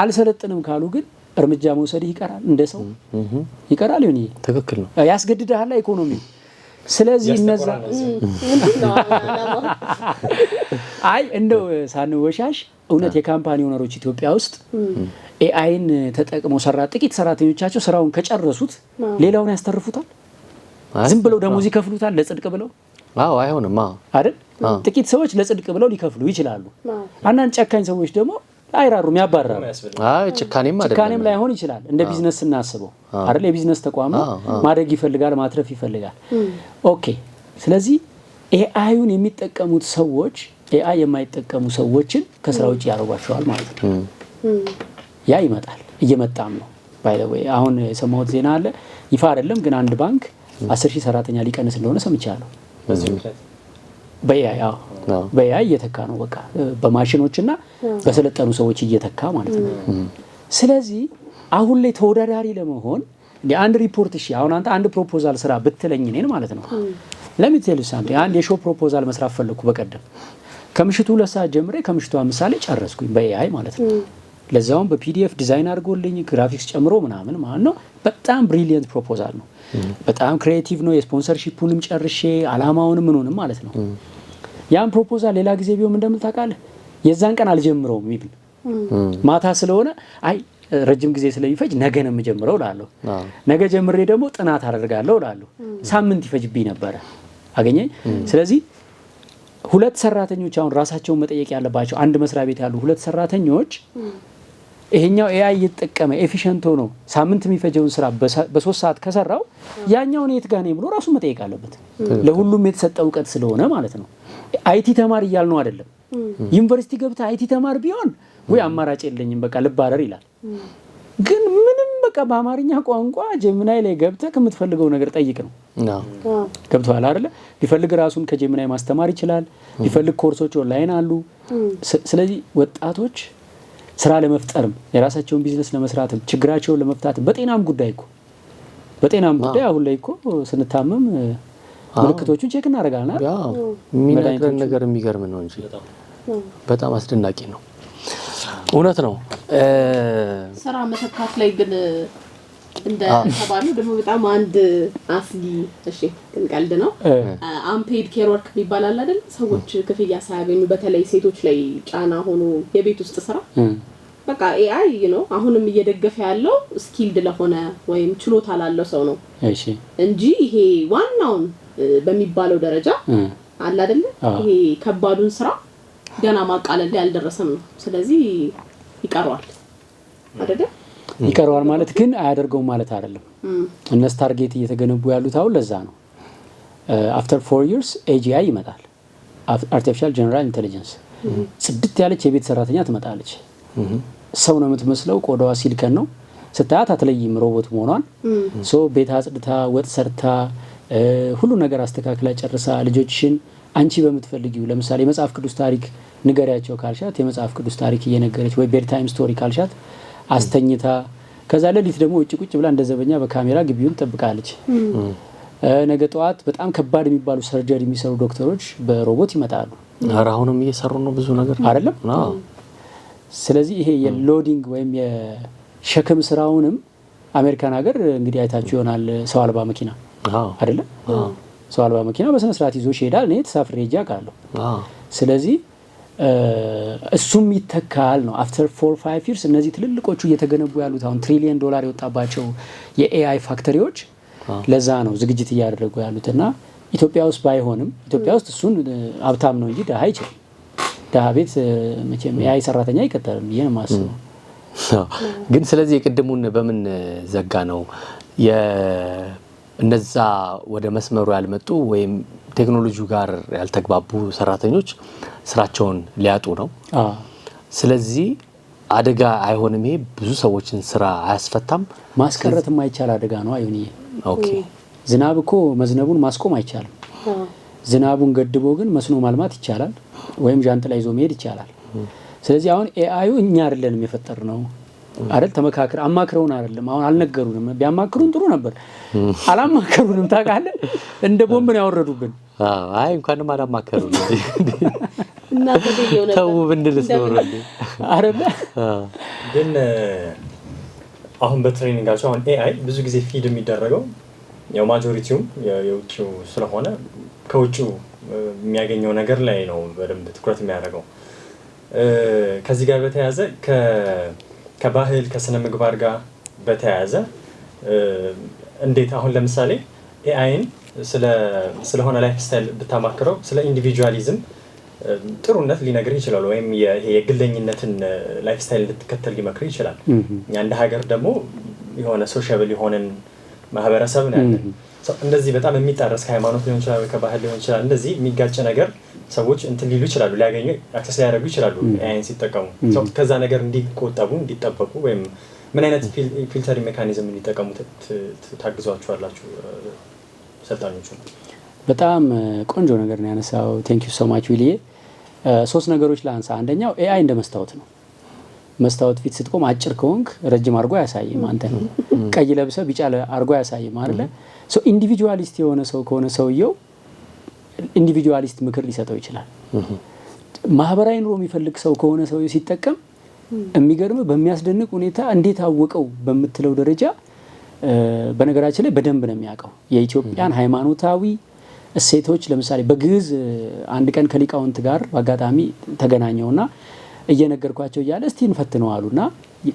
አልሰለጥንም ካሉ ግን እርምጃ መውሰድ ይቀራል። እንደ ሰው ይቀራል። ይሁን ትክክል ነው። ያስገድዳል ኢኮኖሚ። ስለዚህ እነዛ አይ እንደው ሳንወሻሽ እውነት የካምፓኒ ኦነሮች ኢትዮጵያ ውስጥ ኤአይን ተጠቅመው ጥቂት ሰራተኞቻቸው ስራውን ከጨረሱት ሌላውን ያስተርፉታል። ዝም ብለው ደሞዝ ይከፍሉታል ለጽድቅ ብለው። አይሆንም። አይደል? ጥቂት ሰዎች ለጽድቅ ብለው ሊከፍሉ ይችላሉ። አንዳንድ ጨካኝ ሰዎች ደግሞ አይራሩም፣ ያባራሉ። ጭካኔም ላይሆን ይችላል። እንደ ቢዝነስ ስናስበው አይደል? የቢዝነስ ተቋም ነው፣ ማደግ ይፈልጋል፣ ማትረፍ ይፈልጋል። ኦኬ። ስለዚህ ኤአይን የሚጠቀሙት ሰዎች ኤአይ የማይጠቀሙ ሰዎችን ከስራ ውጭ ያደርጓቸዋል ማለት ነው። ያ ይመጣል፣ እየመጣም ነው። ባይ ዘ ዌይ አሁን የሰማሁት ዜና አለ፣ ይፋ አይደለም ግን አንድ ባንክ 10,000 ሰራተኛ ሊቀንስ እንደሆነ ሰምቻለሁ። በኤአይ እየተካ ነው። በቃ በማሽኖችና በሰለጠኑ ሰዎች እየተካ ማለት ነው። ስለዚህ አሁን ላይ ተወዳዳሪ ለመሆን አንድ ሪፖርት አሁን አንተ አንድ ፕሮፖዛል ስራ ብትለኝ እኔን ማለት ነው ለሚቴል ሳምቲ አንድ የሾው ፕሮፖዛል መስራት ፈለኩ በቀደም ከምሽቱ 2 ሰዓት ጀምሬ ከምሽቱ 5 ሰዓት ላይ ጨረስኩኝ በኤአይ ማለት ነው። ለዛውም በፒዲኤፍ ዲዛይን አድርጎልኝ ግራፊክስ ጨምሮ ምናምን ማለት ነው። በጣም ብሪሊየንት ፕሮፖዛል ነው። በጣም ክሪኤቲቭ ነው። የስፖንሰርሺፑንም ጨርሼ አላማውንም ምንሆንም ማለት ነው። ያን ፕሮፖዛል ሌላ ጊዜ ቢሆን እንደምን ታውቃለህ? የዛን ቀን አልጀምረውም ይብል ማታ ስለሆነ አይ ረጅም ጊዜ ስለሚፈጅ ነገ ነው የምጀምረው እላለሁ። ነገ ጀምሬ ደግሞ ጥናት አደርጋለሁ እላለሁ። ሳምንት ይፈጅብኝ ነበረ አገኘኝ። ስለዚህ 2 ሰራተኞች አሁን ራሳቸውን መጠየቅ ያለባቸው አንድ መስሪያ ቤት ያሉ 2 ሰራተኞች ይሄኛው ኤአይ እየተጠቀመ ኤፊሽንት ሆኖ ሳምንት የሚፈጀውን ስራ በ3 ሰዓት ከሰራው ያኛውን የት ጋር ነው ብሎ ራሱ መጠየቅ አለበት። ለሁሉም የተሰጠ እውቀት ስለሆነ ማለት ነው። አይቲ ተማር እያል ነው አይደለም። ዩኒቨርሲቲ ገብተህ አይቲ ተማር ቢሆን ወይ አማራጭ የለኝም በቃ ልባረር ይላል። ግን ምንም በቃ በአማርኛ ቋንቋ ጀሚናይ ላይ ገብተህ ከምትፈልገው ነገር ጠይቅ ነው። ገብቶሃል አይደለ? ቢፈልግ ራሱን ከጀሚናይ ማስተማር ይችላል። ቢፈልግ ኮርሶች ኦንላይን አሉ። ስለዚህ ወጣቶች ስራ ለመፍጠርም የራሳቸውን ቢዝነስ ለመስራትም ችግራቸውን ለመፍታትም በጤናም ጉዳይ አሁን ላይ እኮ ስንታመም ምልክቶቹን ቼክ እናደርጋለን አይደል? የሚነግረን ነገር የሚገርም ነው እንጂ በጣም አስደናቂ ነው። እውነት ነው። ስራ መተካት ላይ ግን እንደ ተባለው ደግሞ በጣም አንድ አስጊ ግን ቀልድ ነው። አንፔድ ኬር ወርክ ይባላል አይደል? ሰዎች ክፍያ ሳያገኙ በተለይ ሴቶች ላይ ጫና ሆኖ የቤት ውስጥ ስራ በቃ ኤአይ ነው አሁንም እየደገፈ ያለው ስኪልድ ለሆነ ወይም ችሎታ ላለው ሰው ነው እንጂ ይሄ ዋናውን በሚባለው ደረጃ አለ አይደል? ይሄ ከባዱን ስራ ገና ማቃለል ላይ አልደረሰም ነው። ስለዚህ ይቀርዋል አይደል? ይቀርዋል ማለት ግን አያደርገው ማለት አይደለም። እነሱ ታርጌት እየተገነቡ ያሉት አሁን ለዛ ነው። after 4 years AGI ይመጣል። artificial general intelligence ጽድት ያለች የቤት ሰራተኛ ትመጣለች። ሰው ነው የምትመስለው፣ ቆዳዋ ሲልከን ነው። ስታያት አትለይም ሮቦት መሆኗን። ቤት አጽድታ ወጥ ሰርታ ሁሉ ነገር አስተካክላ ጨርሳ ልጆችሽን አንቺ በምትፈልጊው ለምሳሌ መጽሐፍ ቅዱስ ታሪክ ንገሪያቸው ካልሻት የመጽሐፍ ቅዱስ ታሪክ እየነገረች ወይ ቤድ ታይም ስቶሪ ካልሻት አስተኝታ ከዛ ለሊት ደግሞ ውጭ ቁጭ ብላ እንደዘበኛ በካሜራ ግቢውን ትጠብቃለች። ነገ ጠዋት በጣም ከባድ የሚባሉ ሰርጀሪ የሚሰሩ ዶክተሮች በሮቦት ይመጣሉ። አሁንም እየሰሩ ነው ብዙ ነገር አይደለም? ስለዚህ ይሄ የሎዲንግ ወይም የሸክም ስራውንም አሜሪካን ሀገር እንግዲህ አይታችሁ ይሆናል። ሰው አልባ መኪና አይደለም? ሰው አልባ መኪና በስነ ስርዓት ይዞ ይሄዳል። እኔ ተሳፍሬ ሄጄ አውቃለሁ። ስለዚህ እሱም ይተካል ነው። after 4-5 years እነዚህ ትልልቆቹ እየተገነቡ ያሉት አሁን $1 ትሪሊየን የወጣባቸው የኤአይ ፋክተሪዎች ለዛ ነው ዝግጅት እያደረጉ ያሉትና ኢትዮጵያ ውስጥ ባይሆንም ኢትዮጵያ ውስጥ እሱን ሀብታም ነው እንጂ ደሃ አይችልም። ደሃ ቤት መቼም ኤአይ ሰራተኛ አይቀጠርም ብዬ ነው የማስበው። ግን ስለዚህ የቅድሙን በምን ዘጋ ነው እነዛ ወደ መስመሩ ያልመጡ ወይም ቴክኖሎጂው ጋር ያልተግባቡ ሰራተኞች ስራቸውን ሊያጡ ነው። ስለዚህ አደጋ አይሆንም። ይሄ ብዙ ሰዎችን ስራ አያስፈታም። ማስቀረት የማይቻል አደጋ ነው። አይሁንዬ ኦኬ። ዝናብ እኮ መዝነቡን ማስቆም አይቻልም። ዝናቡን ገድቦ ግን መስኖ ማልማት ይቻላል፣ ወይም ጃንጥላ ይዞ መሄድ ይቻላል። ስለዚህ አሁን ኤአዩ እኛ አይደለንም የፈጠርነው አይደል? ተመካክረን አማክረውን አይደለም። አሁን አልነገሩንም። ቢያማክሩን ጥሩ ነበር። አላማከሩንም። ታውቃለህ፣ እንደ ቦምብ ነው ያወረዱብን። አይ እንኳንም አላማከሩን እና ተው ብንልስ ነው አይደል? ግን አሁን በትሬኒንጋቸው አሁን ኤአይ ብዙ ጊዜ ፊድ የሚደረገው ያው ማጆሪቲውም የውጭው ስለሆነ ከውጭው የሚያገኘው ነገር ላይ ነው በደንብ ትኩረት የሚያደርገው። ከዚህ ጋር በተያያዘ ከባህል ከስነ ምግባር ጋር በተያያዘ እንዴት አሁን ለምሳሌ ኤአይን ስለሆነ ላይፍ ስታይል ብታማክረው ስለ ኢንዲቪጁዋሊዝም ጥሩነት ሊነግር ይችላል ወይም የግለኝነትን ላይፍ ስታይል እንድትከተል ሊመክር ይችላል። እንደ ሀገር ደግሞ የሆነ ሶሻብል የሆነን ማህበረሰብ ነው ያለን። እንደዚህ በጣም የሚጣረስ ከሃይማኖት ሊሆን ይችላል ወይ ከባህል ሊሆን ይችላል እንደዚህ የሚጋጭ ነገር ሰዎች እንትን ሊሉ ይችላሉ ሊያገኙ አክሰስ ሊያደርጉ ይችላሉ ኤአይን ሲጠቀሙ። ከዛ ነገር እንዲቆጠቡ እንዲጠበቁ ወይም ምን አይነት ፊልተሪንግ ሜካኒዝም እንዲጠቀሙ ታግዟቸዋላችሁ ሰልጣኞቹ? በጣም ቆንጆ ነገር ነው ያነሳው። ቴንክ ዩ ሶ ማች ዊሊዬ። 3 ነገሮች ላንሳ። አንደኛው ኤአይ እንደ መስታወት ነው። መስታወት ፊት ስትቆም አጭር ከሆንክ ረጅም አድርጎ አያሳይም አንተ ነው። ቀይ ለብሰህ ቢጫ አድርጎ አያሳይም አይደለ? ሶ ኢንዲቪጁዋሊስት የሆነ ሰው ከሆነ ሰውየው ኢንዲቪጁዋሊስት ምክር ሊሰጠው ይችላል። ማህበራዊ ኑሮ የሚፈልግ ሰው ከሆነ ሰውየው ሲጠቀም የሚገርም በሚያስደንቅ ሁኔታ እንዴት አወቀው በምትለው ደረጃ በነገራችን ላይ በደንብ ነው የሚያውቀው የኢትዮጵያን ሃይማኖታዊ እሴቶች። ለምሳሌ በግዕዝ አንድ ቀን ከሊቃውንት ጋር በአጋጣሚ ተገናኘውና እየነገርኳቸው እያለ እስቲ እንፈትነው አሉና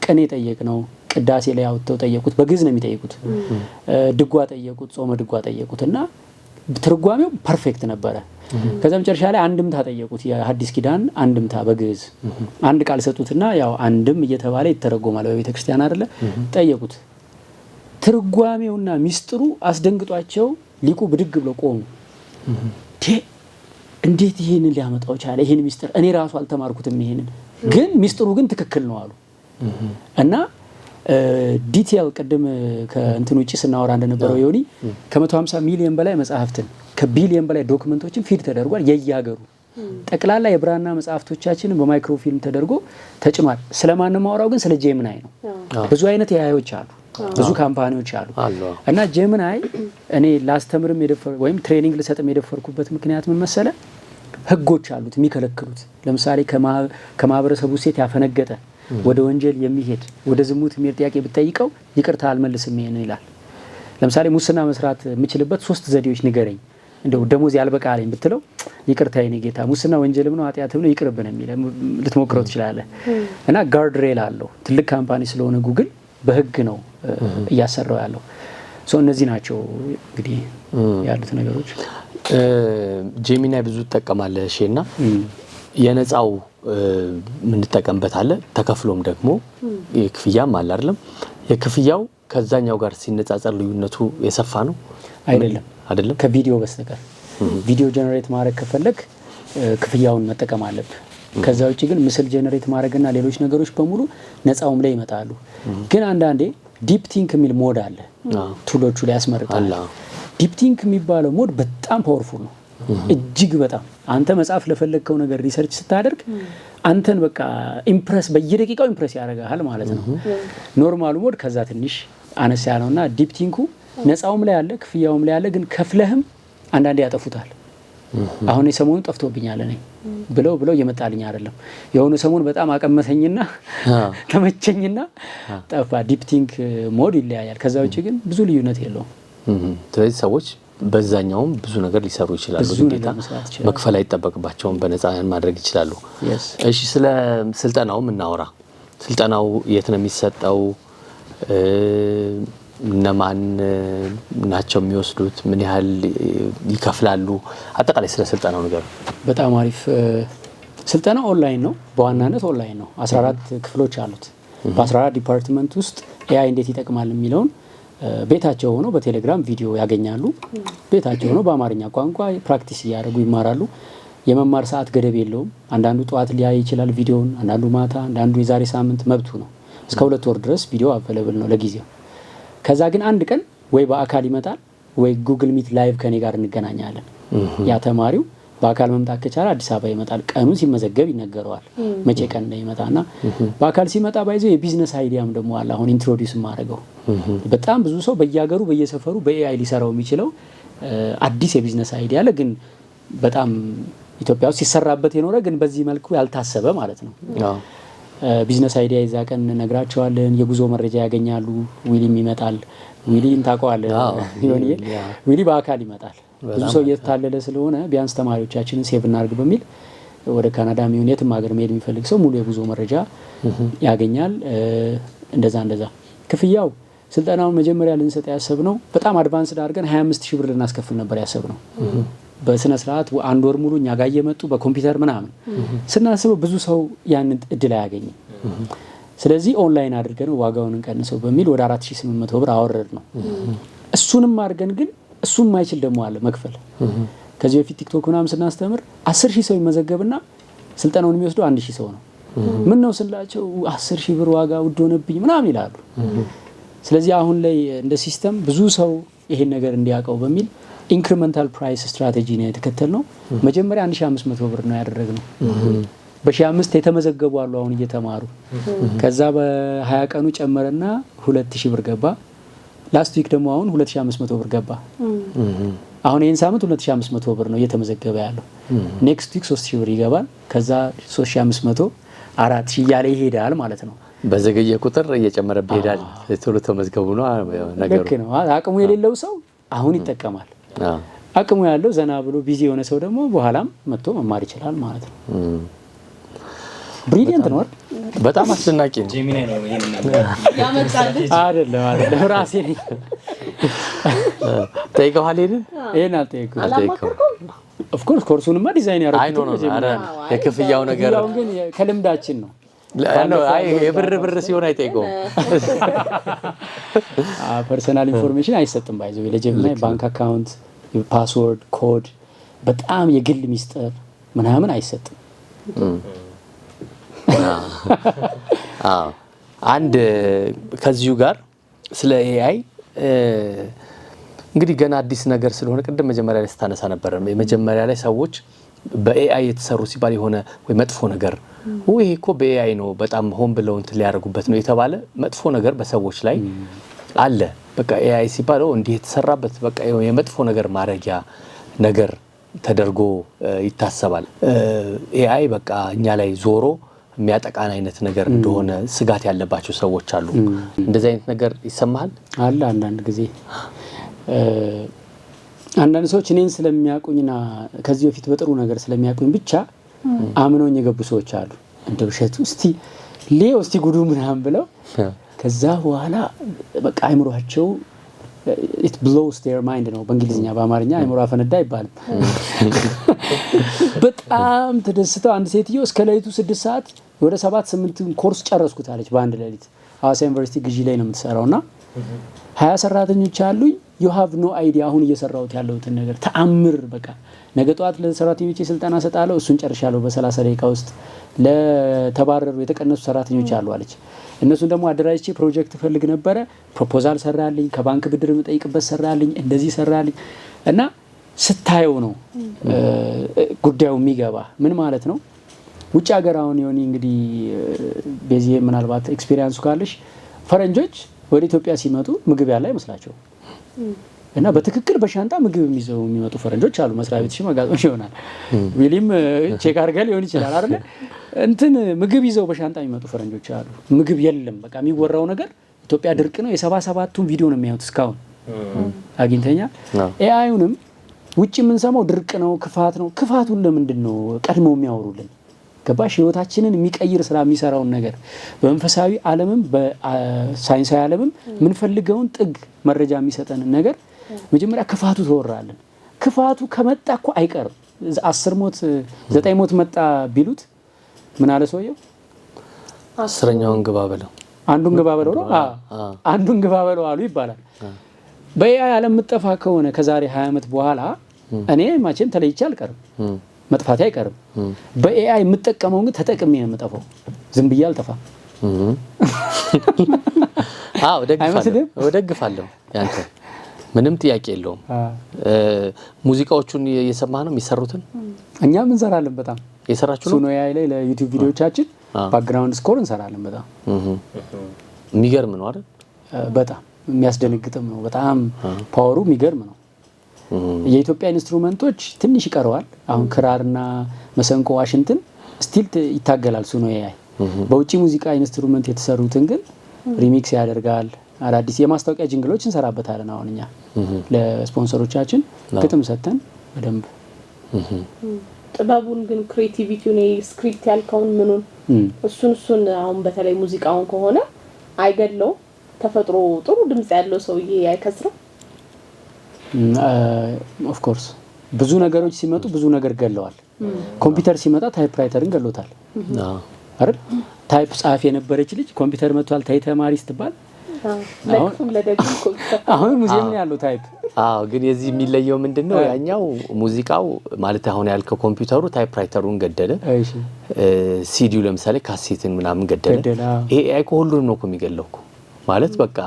ቀኔ ጠየቅነው። ቅዳሴ ላይ አውጥተው ጠየቁት። በግዕዝ ነው የሚጠይቁት። ድጓ ጠየቁት፣ ጾመ ድጓ ጠየቁትና ትርጓሜው ፐርፌክት ነበረ። ከዛ መጨረሻ ላይ አንድምታ ጠየቁት፣ የሐዲስ ኪዳን አንድምታ በግዕዝ አንድ ቃል ሰጡትና ያው አንድም እየተባለ ይተረጎማል በቤተ ክርስቲያን አይደለ? ጠየቁት። ትርጓሜውና ሚስጥሩ አስደንግጧቸው ሊቁ ብድግ ብሎ ቆሙ። እንዴት ይሄንን ሊያመጣው ቻለ? ይሄን ሚስጥር እኔ ራሱ አልተማርኩትም፣ ይሄንን ግን ሚስጥሩ ግን ትክክል ነው አሉ። እና ዲቴል ቅድም ከእንትን ውጪ ስናወራ እንደነበረው ዮኒ ከ150 ሚሊዮን በላይ መጽሐፍትን ከቢሊዮን በላይ ዶክመንቶችን ፊድ ተደርጓል። የየሀገሩ ጠቅላላ የብራና መጽሐፍቶቻችንን በማይክሮፊልም ተደርጎ ተጭኗል። ስለማንም ማውራው ግን ስለ ጄሚናይ ነው። ብዙ አይነት ኤአይዎች አሉ፣ ብዙ ካምፓኒዎች አሉ። እና ጄሚናይ እኔ ላስተምርም ወይም ትሬኒንግ ልሰጥም የደፈርኩበት ምክንያት ምን መሰለ? ህጎች አሉት የሚከለክሉት። ለምሳሌ ከማህበረሰቡ ሴት ያፈነገጠ ወደ ወንጀል የሚሄድ ወደ ዝሙት የሚሄድ ጥያቄ ብትጠይቀው ይቅርታ አልመልስም ይሄን ይላል። ለምሳሌ ሙስና መስራት የምችልበት 3 ዘዴዎች ንገረኝ፣ እንደው ደሞዝ ያልበቃለኝ ብትለው ይቅርታ የኔ ጌታ ሙስና ወንጀልም ነው ኃጢአትም ነው ይቅርብን የሚል ልትሞክረው ትችላለህ። እና ጋርድ ሬል አለው። ትልቅ ካምፓኒ ስለሆነ ጉግል በህግ ነው እያሰራው ያለው። እነዚህ ናቸው እንግዲህ ያሉት ነገሮች። ጄሚናይ ብዙ ትጠቀማለህ እሺና የነፃው የምንጠቀምበት አለ፣ ተከፍሎም ደግሞ የክፍያም አለ አይደለም? የክፍያው ከዛኛው ጋር ሲነጻጸር ልዩነቱ የሰፋ ነው አይደለም? ከቪዲዮ በስተቀር ቪዲዮ ጀነሬት ማድረግ ከፈለክ ክፍያውን መጠቀም አለብህ። ከዛ ውጪ ግን ምስል ጀነሬት ማድረግና ሌሎች ነገሮች በሙሉ ነፃውም ላይ ይመጣሉ። ግን አንዳንዴ ዲፕ ቲንክ የሚል ሞድ አለ፣ ቱሎቹ ላይ ያስመርጣል። ዲፕ ቲንክ የሚባለው ሞድ በጣም ፓወርፉል ነው፣ እጅግ በጣም። አንተ መጽሐፍ ለፈለግከው ነገር ሪሰርች ስታደርግ አንተን በቃ ኢምፕረስ በየደቂቃው ኢምፕረስ ያደርጋል ማለት ነው። ኖርማሉ ሞድ ከዛ ትንሽ አነስ ያለውና ዲፕ ቲንኩ ነፃውም ላይ አለ፣ ክፍያውም ላይ አለ። ግን ከፍለህም አንዳንዴ ያጠፉታል። አሁን የሰሞኑን ጠፍቶብኛል እኔ ብለው እየመጣልኝ አይደለም። የሆነ ሰሞን በጣም አቀመሰኝና ተመቸኝና ጠፋ። ዲፕ ቲንክ ሞድ ይለያያል። ከዛ ውጪ ግን ብዙ ልዩነት የለውም። ስለዚህ ሰዎች በዛኛውም ብዙ ነገር ሊሰሩ ይችላሉ። ግዴታ መክፈል አይጠበቅባቸውም፣ በነፃ ማድረግ ይችላሉ። እሺ፣ ስለ ስልጠናው እናወራ። ስልጠናው የት ነው የሚሰጠው? እነማን ናቸው የሚወስዱት? ምን ያህል ይከፍላሉ? አጠቃላይ ስለ ስልጠናው ነገር። በጣም አሪፍ። ስልጠናው ኦንላይን ነው፣ በዋናነት ኦንላይን ነው። 14 ክፍሎች አሉት። በ14 ዲፓርትመንት ውስጥ ኤአይ እንዴት ይጠቅማል የሚለውን ቤታቸው ሆነው በቴሌግራም ቪዲዮ ያገኛሉ። ቤታቸው ሆነው በአማርኛ ቋንቋ ፕራክቲስ እያደረጉ ይማራሉ። የመማር ሰዓት ገደብ የለውም። አንዳንዱ ጠዋት ሊያይ ይችላል ቪዲዮውን፣ አንዳንዱ ማታ፣ አንዳንዱ የዛሬ ሳምንት መብቱ ነው። እስከ 2 ወር ድረስ ቪዲዮ አቬለብል ነው ለጊዜው። ከዛ ግን አንድ ቀን ወይ በአካል ይመጣል ወይ ጉግል ሚት ላይቭ ከኔ ጋር እንገናኛለን። ያ ተማሪው በአካል መምጣት ከቻለ አዲስ አበባ ይመጣል። ቀኑን ሲመዘገብ ይነገረዋል መቼ ቀን እንደሚመጣና በአካል ሲመጣ ባይዘው የቢዝነስ አይዲያም ደግሞ አለ። አሁን ኢንትሮዲዩስ ማድረገው በጣም ብዙ ሰው በየሀገሩ በየሰፈሩ በኤአይ ሊሰራው የሚችለው አዲስ የቢዝነስ አይዲያ አለ። ግን በጣም ኢትዮጵያ ውስጥ ሲሰራበት የኖረ ግን በዚህ መልኩ ያልታሰበ ማለት ነው። ቢዝነስ አይዲያ ይዛ ቀን ነግራቸዋለን። የጉዞ መረጃ ያገኛሉ። ዊሊም ይመጣል። ዊሊን ታውቀዋለህ? ዊሊ በአካል ይመጣል። ብዙ ሰው እየተታለለ ስለሆነ ቢያንስ ተማሪዎቻችንን ሴቭ እናድርግ በሚል ወደ ካናዳ የሚሆን የትም ሀገር መሄድ የሚፈልግ ሰው ሙሉ የጉዞ መረጃ ያገኛል። እንደዛ ክፍያው ስልጠናውን መጀመሪያ ልንሰጥ ያሰብነው በጣም አድቫንስድ አድርገን 25000 ብር ልናስከፍል ነበር ያሰብነው። በስነ ስርዓት አንድ ወር ሙሉ እኛ ጋር እየመጡ በኮምፒውተር ምናምን ስናስበው ብዙ ሰው ያንን እድል አያገኝም። ስለዚህ ኦንላይን አድርገን ዋጋውን እንቀንሰው በሚል ወደ 4800 ብር አወረድ ነው። እሱንም አድርገን ግን እሱም ማይችል ደግሞ አለ መክፈል። ከዚህ በፊት ቲክቶክ ምናምን ስናስተምር 10000 ሰው ይመዘገብና ስልጠናውን የሚወስደው 1000 ሰው ነው። ምን ነው ስላቸው 10000 ብር ዋጋ ውድ ሆነብኝ ምናምን ይላሉ። ስለዚህ አሁን ላይ እንደ ሲስተም ብዙ ሰው ይሄን ነገር እንዲያውቀው በሚል ኢንክሪመንታል ፕራይስ ስትራቴጂ ነው የተከተልነው። መጀመሪያ 1500 ብር ነው ያደረግነው። በ1500 የተመዘገቡ አሉ አሁን እየተማሩ። ከዛ በ20 ቀኑ ጨመረና 2000 ብር ገባ። ላስት ዊክ ደግሞ አሁን 2500 ብር ገባ። አሁን ይሄን ሳምንት 2500 ብር ነው እየተመዘገበ ያለው። ኔክስት ዊክ 3000 ብር ይገባል። ከዛ 3500 4000 እያለ ይሄዳል ማለት ነው። በዘገየ ቁጥር እየጨመረ ይሄዳል። ቶሎ ተመዝገቡ ነው ነገሩ። ልክ ነው። አቅሙ የሌለው ሰው አሁን ይጠቀማል። አቅሙ ያለው ዘና ብሎ ቢዚ የሆነ ሰው ደግሞ በኋላም መጥቶ መማር ይችላል ማለት ነው። ብሪሊየንት ነው። በጣም አስደናቂ ነው። ጄሚናይ ነው ይሄን ያመጣልህ አይደለም ራሴ ነኝ። ጠይቀዋል አይደል? ይሄን አልጠየኩም። ኦፍ ኮርስ ኮርሱንማ ዲዛይን ያደረኩት ነው። አረ የክፍያው ነገር ያው ግን ከልምዳችን ነው። አይ የብር ሲሆን አይጠይቀውም። ፐርሰናል ኢንፎርሜሽን አይሰጥም። ባይዘው ለጀሚናይ ባንክ አካውንት፣ ፓስወርድ፣ ኮድ በጣም የግል ሚስጥር ምናምን አይሰጥም። አንድ ከዚሁ ጋር ስለ ኤአይ እንግዲህ ገና አዲስ ነገር ስለሆነ ቅድም መጀመሪያ ላይ ስታነሳ ነበር። የመጀመሪያ ላይ ሰዎች በኤአይ የተሰሩ ሲባል የሆነ ወይ መጥፎ ነገር ወይ እኮ በኤአይ ነው በጣም ሆን ብለው እንትን ሊያደርጉበት ነው የተባለ መጥፎ ነገር በሰዎች ላይ አለ። በቃ ኤአይ ሲባል እንዲህ የተሰራበት በቃ የመጥፎ ነገር ማረጊያ ነገር ተደርጎ ይታሰባል። ኤአይ በቃ እኛ ላይ ዞሮ የሚያጠቃን አይነት ነገር እንደሆነ ስጋት ያለባቸው ሰዎች አሉ። እንደዚህ አይነት ነገር ይሰማሃል? አለ አንዳንድ ጊዜ አንዳንድ ሰዎች እኔን ስለሚያውቁኝና ከዚህ በፊት በጥሩ ነገር ስለሚያውቁኝ ብቻ አምነውኝ የገቡ ሰዎች አሉ። እንደ ውሸቱ እስቲ ጉዱ ምናምን ብለው ከዛ በኋላ በቃ አይምሯቸው it blows their mind ነው በእንግሊዝኛ። በአማርኛ አይምሮ አፈነዳ አይባልም። በጣም ተደስተው አንድ ሴትዮ እስከ ሌሊቱ 6 ሰዓት ወደ 7-8 ኮርስ ጨረስኩት አለች በአንድ ሌሊት። ሐዋሳ ዩኒቨርሲቲ ግዢ ላይ ነው የምትሰራውና 20 ሰራተኞች አሉኝ። you have no idea አሁን እየሰራሁት ያለሁትን ነገር ተአምር። በቃ ነገ ጧት ለሰራተኞች ስልጠና ሰጣለሁ፣ እሱን ጨርሻለሁ በ30 ደቂቃ ውስጥ። ለተባረሩ የተቀነሱ ሰራተኞች አሉ አለች። እነሱን ደግሞ አደራጅቼ ፕሮጀክት ፈልግ ነበረ፣ ፕሮፖዛል ሰራልኝ፣ ከባንክ ብድር የምጠይቅበት ሰራልኝ፣ እንደዚህ ሰራልኝ። እና ስታየው ነው ጉዳዩ የሚገባ ምን ማለት ነው። ውጭ ሀገር አሁን የሆነ እንግዲህ በዚህ ምናልባት ኤክስፒሪየንሱ ካለሽ ፈረንጆች ወደ ኢትዮጵያ ሲመጡ ምግብ ያለ አይመስላቸው እና በትክክል በሻንጣ ምግብ የሚይዘው የሚመጡ ፈረንጆች አሉ። መስሪያ ቤትሽ መጋጠምሽ ይሆናል ዊሊም ቼክ አድርገህ ሊሆን ይችላል አይደል? እንትን ምግብ ይዘው በሻንጣ የሚመጡ ፈረንጆች አሉ። ምግብ የለም በቃ የሚወራው ነገር ኢትዮጵያ ድርቅ ነው። የ77ቱን ቪዲዮ ነው የሚያዩት እስካሁን አግኝተኛ። ኤአይውንም ውጭ የምንሰማው ድርቅ ነው፣ ክፋት ነው። ክፋቱን ለምንድን ነው ቀድመው የሚያወሩልን? ገባሽ? ህይወታችንን የሚቀይር ስራ የሚሰራውን ነገር በመንፈሳዊ ዓለምም በሳይንሳዊ ዓለምም የምንፈልገውን ጥግ መረጃ የሚሰጠንን ነገር መጀመሪያ ክፋቱ ተወራለን። ክፋቱ ከመጣ እኮ አይቀርም። 10 ሞት 9 ሞት መጣ ቢሉት ምን አለ ሰውየው? 10ኛውን ግባ በለው አንዱን ግባ በለው ነው። አንዱን ግባ በለው አሉ ይባላል። በኤአይ ዓለም የምጠፋ ከሆነ ከዛሬ 20 ዓመት በኋላ እኔ መቼም ተለይቼ አልቀርም፣ መጥፋቴ አይቀርም። በኤአይ የምጠቀመው ግን ተጠቅሜ ነው የምጠፋው። ዝም ብዬ አልጠፋም። ደግፋለሁ ያንተ ምንም ጥያቄ የለውም። ሙዚቃዎቹን እየሰማህ ነው የሚሰሩትን? እኛም እንሰራለን። በጣም የሰራችሁ ነው? ሱኖ ኤአይ ላይ ለዩቲዩብ ቪዲዮዎቻችን ባክግራውንድ ስኮር እንሰራለን። በጣም የሚገርም ነው አይደል? በጣም የሚያስደነግጥም ነው። በጣም ፓወሩ የሚገርም ነው። የኢትዮጵያ ኢንስትሩመንቶች ትንሽ ይቀረዋል። አሁን ክራርና መሰንቆ፣ ዋሽንትን ስቲል ይታገላል ሱኖ ኤአይ። በውጪ ሙዚቃ ኢንስትሩመንት የተሰሩትን ግን ሪሚክስ ያደርጋል። አዳዲስ የማስታወቂያ ጅንግሎች እንሰራበታለን። አሁን እኛ ለስፖንሰሮቻችን ግጥም ሰተን በደንብ ጥበቡን ግን ክሬቲቪቲውን ስክሪፕት ያልከውን ምኑን እሱን አሁን በተለይ ሙዚቃውን ከሆነ አይገለው ተፈጥሮ ጥሩ ድምጽ ያለው ሰውዬ አይከስርም? ኦፍ ኮርስ ብዙ ነገሮች ሲመጡ ብዙ ነገር ገለዋል። ኮምፒውተር ሲመጣ ታይፕራይተርን ገሎታል አይደል? ታይፕ ጻፍ የነበረች ልጅ ኮምፒውተር መጥቷል ታይ ተማሪ ስትባል አሁን ሙዚየም ነው ያለው ታይፕ። ግን የዚህ የሚለየው ምንድነው? ያኛው ሙዚቃው ማለት አሁን ያልከው ኮምፒውተሩ ታይፕራይተሩን ገደለ። ሲዲው ለምሳሌ ካሴትን ምናምን ገደለ። ኤአይ ሁሉንም ነው የሚገለው ማለት በቃ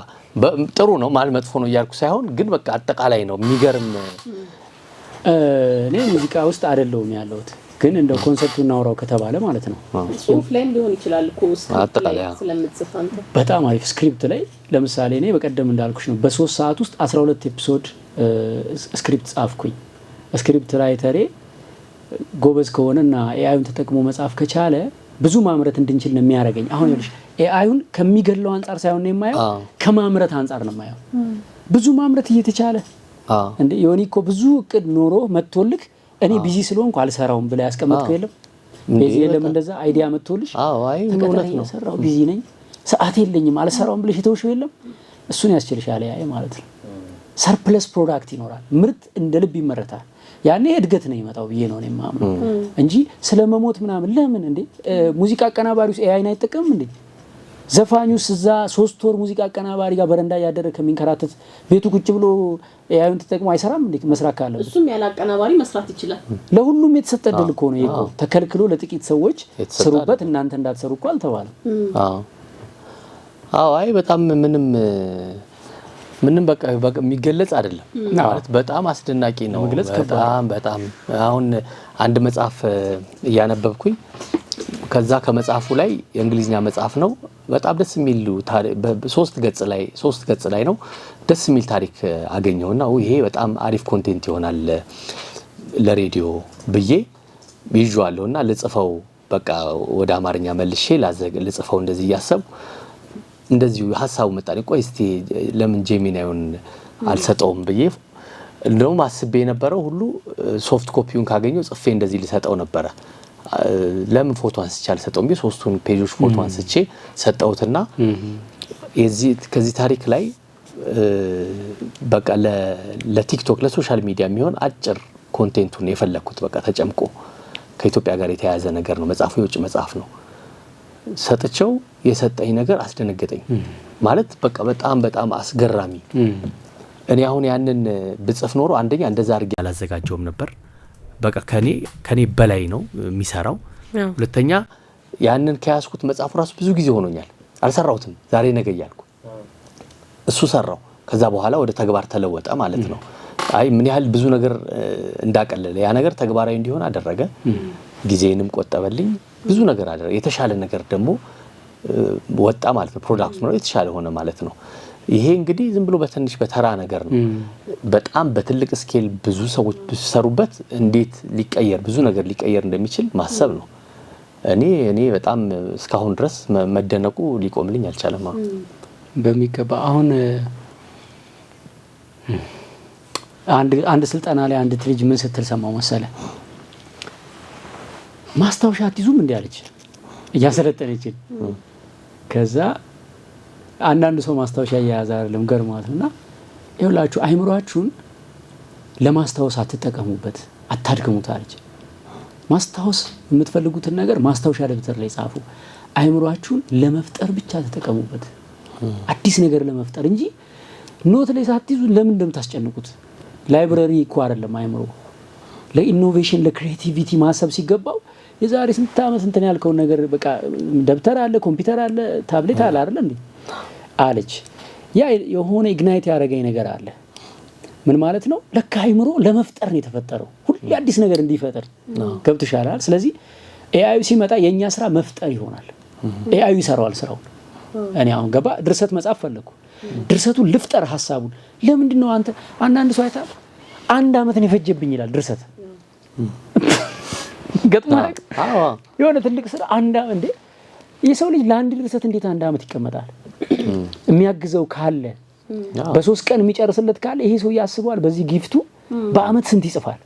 ጥሩ ነው ማለት መጥፎ ነው እያልኩ ሳይሆን ግን በቃ አጠቃላይ ነው የሚገርም። እኔ ሙዚቃ ውስጥ አይደለሁም ያለሁት ግን እንደ ኮንሰፕቱ እናውራው ከተባለ ማለት ነው ጽሁፍ ላይም ሊሆን ይችላል እኮ አጠቃላይ ስለምትጽፍ አንተ በጣም አሪፍ ስክሪፕት ላይ ለምሳሌ እኔ በቀደም እንዳልኩሽ ነው በ3 ሰዓት ውስጥ 12 ኤፒሶድ ስክሪፕት ጻፍኩኝ። ስክሪፕት ራይተሬ ጎበዝ ከሆነና ኤአይን ተጠቅሞ መጻፍ ከቻለ ብዙ ማምረት እንድንችል ነው የሚያደርገኝ። አሁን ይልሽ ኤአይን ከሚገለው አንፃር ሳይሆን ነው የማየው ከማምረት አንፃር ነው የማየው። ብዙ ማምረት እየተቻለ እንዴ ዮኒ እኮ ብዙ እቅድ ኖሮ መጥቶልክ እኔ ቢዚ ስለሆንኩ አልሰራውም ብለ ያስቀመጥከው የለም በዚህ የለም እንደዛ አይዲያ መጥቶልሽ አይ እውነት ነው ሰራው ቢዚ ነኝ ሰዓት የለኝም አልሰራውም ብለሽ የተውሽው የለም እሱን ያስችልሻል ኤአይ ማለት ነው። ሰርፕለስ ፕሮዳክት ይኖራል ምርት እንደ ልብ ይመረታል። ያኔ እድገት ነው ይመጣው ብዬ ነው የማምነው እንጂ ስለመሞት ምናምን ለምን እንዴ ሙዚቃ አቀናባሪውስ ኤአይን አይጠቀምም እንዴ? ዘፋኙስ እዛ 3 ወር ሙዚቃ አቀናባሪ ጋር በረንዳ ያደረ ከሚንከራተት ቤቱ ቁጭ ብሎ ኤአይን ተጠቅሞ አይሰራም እንዴ? መስራት ካለበት እሱም ያለ አቀናባሪ መስራት ይችላል። ለሁሉም የተሰጠ ድል እኮ ነው ይሄ ተከልክሎ ለጥቂት ሰዎች ስሩበት እናንተ እንዳትሰሩ እኮ አልተባለም። አይ በጣም ምንም በቃ የሚገለጽ አይደለም ማለት በጣም አስደናቂ ነው። በጣም አሁን አንድ መጽሐፍ እያነበብኩኝ ከዛ ከመጽሐፉ ላይ የእንግሊዝኛ መጽሐፍ ነው በጣም ደስ የሚል 3 ገጽ ላይ ነው ደስ የሚል ታሪክ አገኘውና ይሄ በጣም አሪፍ ኮንቴንት ይሆናል ለሬዲዮ ብዬ ይዤዋለሁና ልጽፈው በቃ ወደ አማርኛ መልሼ ልጽፈው እንደዚህ ያሰብኩ እንደዚሁ ሐሳቡ መጣኝ። ቆይ እስቲ ለምን ጄሚናዩን አልሰጠውም ብዬ እንደውም አስቤ የነበረው ሁሉ ሶፍት ኮፒውን ካገኘው ጽፌ እንደዚህ ልሰጠው ነበረ። ለምን ፎቶ አንስቼ አልሰጠውም ብዬ 3ቱን ፔጆች ፎቶ አንስቼ ሰጠውትና ከዚህ ታሪክ ላይ በቃ ለቲክቶክ ለሶሻል ሚዲያ የሚሆን አጭር ኮንቴንቱን የፈለኩት በቃ ተጨምቆ ከኢትዮጵያ ጋር የተያያዘ ነገር ነው። መጽሐፉ የውጭ መጽሐፍ ነው። ሰጥቼው የሰጠኝ ነገር አስደነገጠኝ ማለት በቃ በጣም አስገራሚ። እኔ አሁን ያንን ብጽፍ ኖሮ አንደኛ እንደዛ አድርጌ አላዘጋጀውም ነበር። በቃ ከኔ በላይ ነው የሚሰራው። ሁለተኛ ያንን ከያዝኩት መጽሐፉ ራሱ ብዙ ጊዜ ሆኖኛል አልሰራሁትም። ዛሬ ነገ እያልኩ እሱ ሰራው። ከዛ በኋላ ወደ ተግባር ተለወጠ ማለት ነው። አይ ምን ያህል ብዙ ነገር እንዳቀለለ ያ ነገር ተግባራዊ እንዲሆን አደረገ። ጊዜንም ቆጠበልኝ። ብዙ ነገር አደረገ። የተሻለ ነገር ደግሞ ወጣ ማለት ነው። ፕሮዳክቱ ነው የተሻለ ሆነ ማለት ነው። ይሄ እንግዲህ ዝም ብሎ በትንሽ በተራ ነገር ነው። በጣም በትልቅ ስኬል ብዙ ሰዎች ቢሰሩበት እንዴት ሊቀየር ብዙ ነገር ሊቀየር እንደሚችል ማሰብ ነው። እኔ በጣም እስካሁን ድረስ መደነቁ ሊቆምልኝ አልቻለም። በሚገባ አሁን አንድ ስልጠና ላይ አንድ ልጅ ምን ስትል ሰማው መሰለ ማስታወሻ አትይዙም እንዴ አለች እያሰለጠነች። ከዛ አንዳንድ ሰው ማስታወሻ እያያዘ አይደለም ገርሟትና ይኸውላችሁ አይምሮአችሁን ለማስታወስ አትጠቀሙበት አታድክሙት አለች። ማስታወስ የምትፈልጉትን ነገር ማስታወሻ ደብተር ላይ ጻፉ። አይምሮአችሁን ለመፍጠር ብቻ ተጠቀሙበት አዲስ ነገር ለመፍጠር እንጂ ኖት ላይ ሳትይዙ ለምን እንደምታስጨንቁት። ላይብረሪ እኮ አይደለም አይምሮ ለኢኖቬሽን ለክሪኤቲቪቲ ማሰብ ሲገባው የዛሬ ስንት ዓመት እንትን ያልከው ነገር በቃ ደብተር አለ ኮምፒውተር አለ ታብሌት አለ አይደል እንዴ አለች። ያ የሆነ ኢግናይት ያደረገኝ ነገር አለ። ምን ማለት ነው? ለካ አይምሮ ለመፍጠር ነው የተፈጠረው ሁሉ አዲስ ነገር እንዲፈጠር ገብቶሻል። ስለዚህ ኤአይ ሲመጣ የኛ ስራ መፍጠር ይሆናል። ኤአይ ይሰራዋል ስራው። እኔ አሁን ገባ ድርሰት መጻፍ ፈለኩ ድርሰቱን ልፍጠር ሐሳቡን ለምንድን ነው አንዳንድ ሰው አይታ 1 አመት ነው የፈጀብኝ ይላል ድርሰት ገጥማክ የሆነ ትልቅ ስራ 1 አመት እንዴ የሰው ልጅ ለአንድ ድርሰት እንዴት 1 አመት ይቀመጣል? የሚያግዘው ካለ በ3 ቀን የሚጨርስለት ካለ ይሄ ሰው ያስባል በዚህ ጊፍቱ በአመት ስንት ይጽፋል?